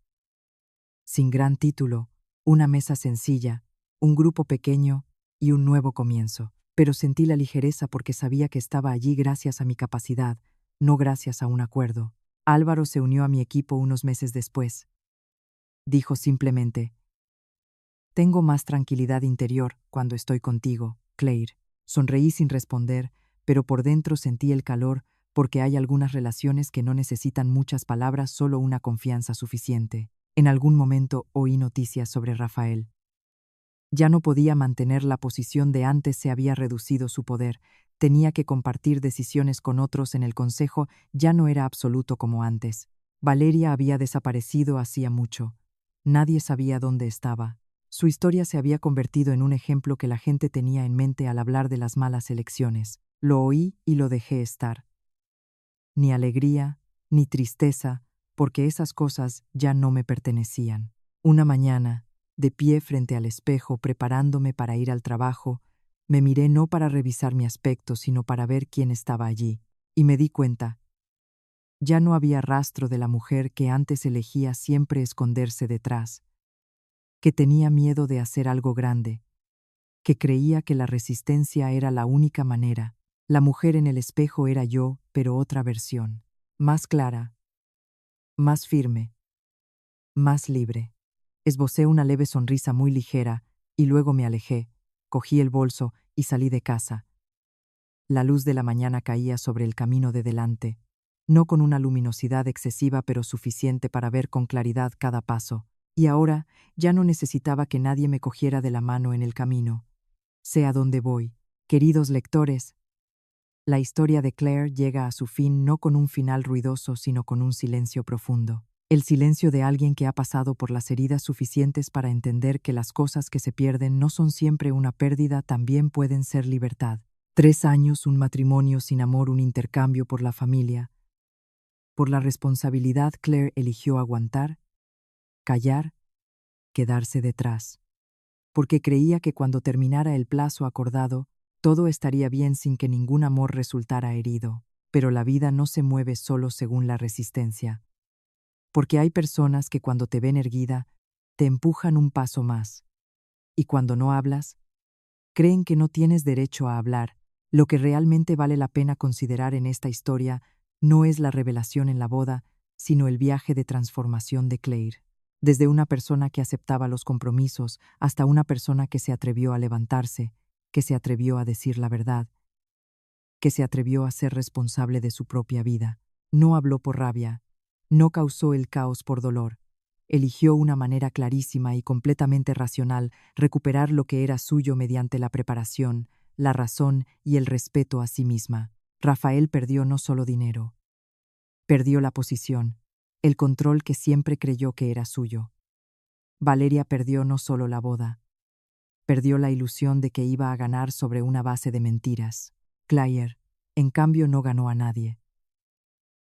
sin gran título, una mesa sencilla, un grupo pequeño y un nuevo comienzo. Pero sentí la ligereza porque sabía que estaba allí gracias a mi capacidad, no gracias a un acuerdo. Álvaro se unió a mi equipo unos meses después. Dijo simplemente: «Tengo más tranquilidad interior cuando estoy contigo, Claire». Sonreí sin responder, pero por dentro sentí el calor porque hay algunas relaciones que no necesitan muchas palabras, solo una confianza suficiente. En algún momento oí noticias sobre Rafael. Ya no podía mantener la posición de antes, se había reducido su poder, tenía que compartir decisiones con otros en el consejo, ya no era absoluto como antes. Valeria había desaparecido hacía mucho. Nadie sabía dónde estaba. Su historia se había convertido en un ejemplo que la gente tenía en mente al hablar de las malas elecciones. Lo oí y lo dejé estar. Ni alegría, ni tristeza, porque esas cosas ya no me pertenecían. Una mañana, de pie frente al espejo preparándome para ir al trabajo, me miré no para revisar mi aspecto, sino para ver quién estaba allí, y me di cuenta. Ya no había rastro de la mujer que antes elegía siempre esconderse detrás, que tenía miedo de hacer algo grande, que creía que la resistencia era la única manera. La mujer en el espejo era yo, pero otra versión, más clara, más firme, más libre. Esbocé una leve sonrisa muy ligera y luego me alejé, cogí el bolso y salí de casa. La luz de la mañana caía sobre el camino de delante, no con una luminosidad excesiva pero suficiente para ver con claridad cada paso, y ahora ya no necesitaba que nadie me cogiera de la mano en el camino. Sé a dónde voy. Queridos lectores, la historia de Claire llega a su fin no con un final ruidoso, sino con un silencio profundo. El silencio de alguien que ha pasado por las heridas suficientes para entender que las cosas que se pierden no son siempre una pérdida, también pueden ser libertad. 3 años, un matrimonio sin amor, un intercambio por la familia. Por la responsabilidad, Claire eligió aguantar, callar, quedarse detrás. Porque creía que cuando terminara el plazo acordado, todo estaría bien sin que ningún amor resultara herido. Pero la vida no se mueve solo según la resistencia. Porque hay personas que cuando te ven erguida, te empujan un paso más. Y cuando no hablas, creen que no tienes derecho a hablar. Lo que realmente vale la pena considerar en esta historia no es la revelación en la boda, sino el viaje de transformación de Claire. Desde una persona que aceptaba los compromisos hasta una persona que se atrevió a levantarse, que se atrevió a decir la verdad, que se atrevió a ser responsable de su propia vida. No habló por rabia, no causó el caos por dolor. Eligió una manera clarísima y completamente racional, recuperar lo que era suyo mediante la preparación, la razón y el respeto a sí misma. Rafael perdió no solo dinero, perdió la posición, el control que siempre creyó que era suyo. Valeria perdió no solo la boda, perdió la ilusión de que iba a ganar sobre una base de mentiras. Claire, en cambio, no ganó a nadie.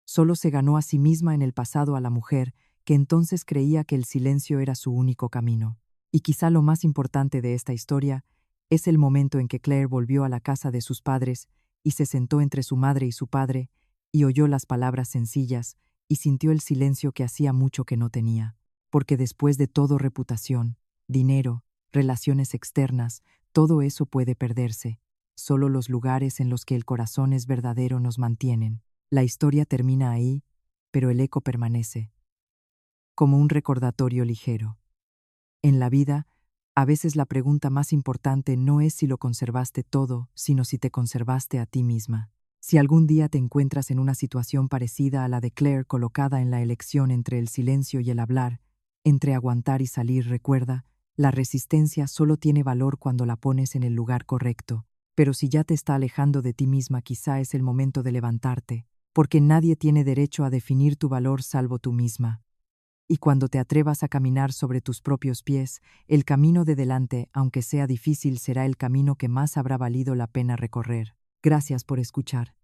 Solo se ganó a sí misma en el pasado, a la mujer que entonces creía que el silencio era su único camino. Y quizá lo más importante de esta historia es el momento en que Claire volvió a la casa de sus padres y se sentó entre su madre y su padre y oyó las palabras sencillas y sintió el silencio que hacía mucho que no tenía. Porque después de todo, reputación, dinero, relaciones externas, todo eso puede perderse. Solo los lugares en los que el corazón es verdadero nos mantienen. La historia termina ahí, pero el eco permanece, como un recordatorio ligero. En la vida, a veces la pregunta más importante no es si lo conservaste todo, sino si te conservaste a ti misma. Si algún día te encuentras en una situación parecida a la de Claire, colocada en la elección entre el silencio y el hablar, entre aguantar y salir, recuerda, la resistencia solo tiene valor cuando la pones en el lugar correcto. Pero si ya te está alejando de ti misma, quizá es el momento de levantarte, porque nadie tiene derecho a definir tu valor salvo tú misma. y cuando te atrevas a caminar sobre tus propios pies, el camino de delante, aunque sea difícil, será el camino que más habrá valido la pena recorrer. Gracias por escuchar.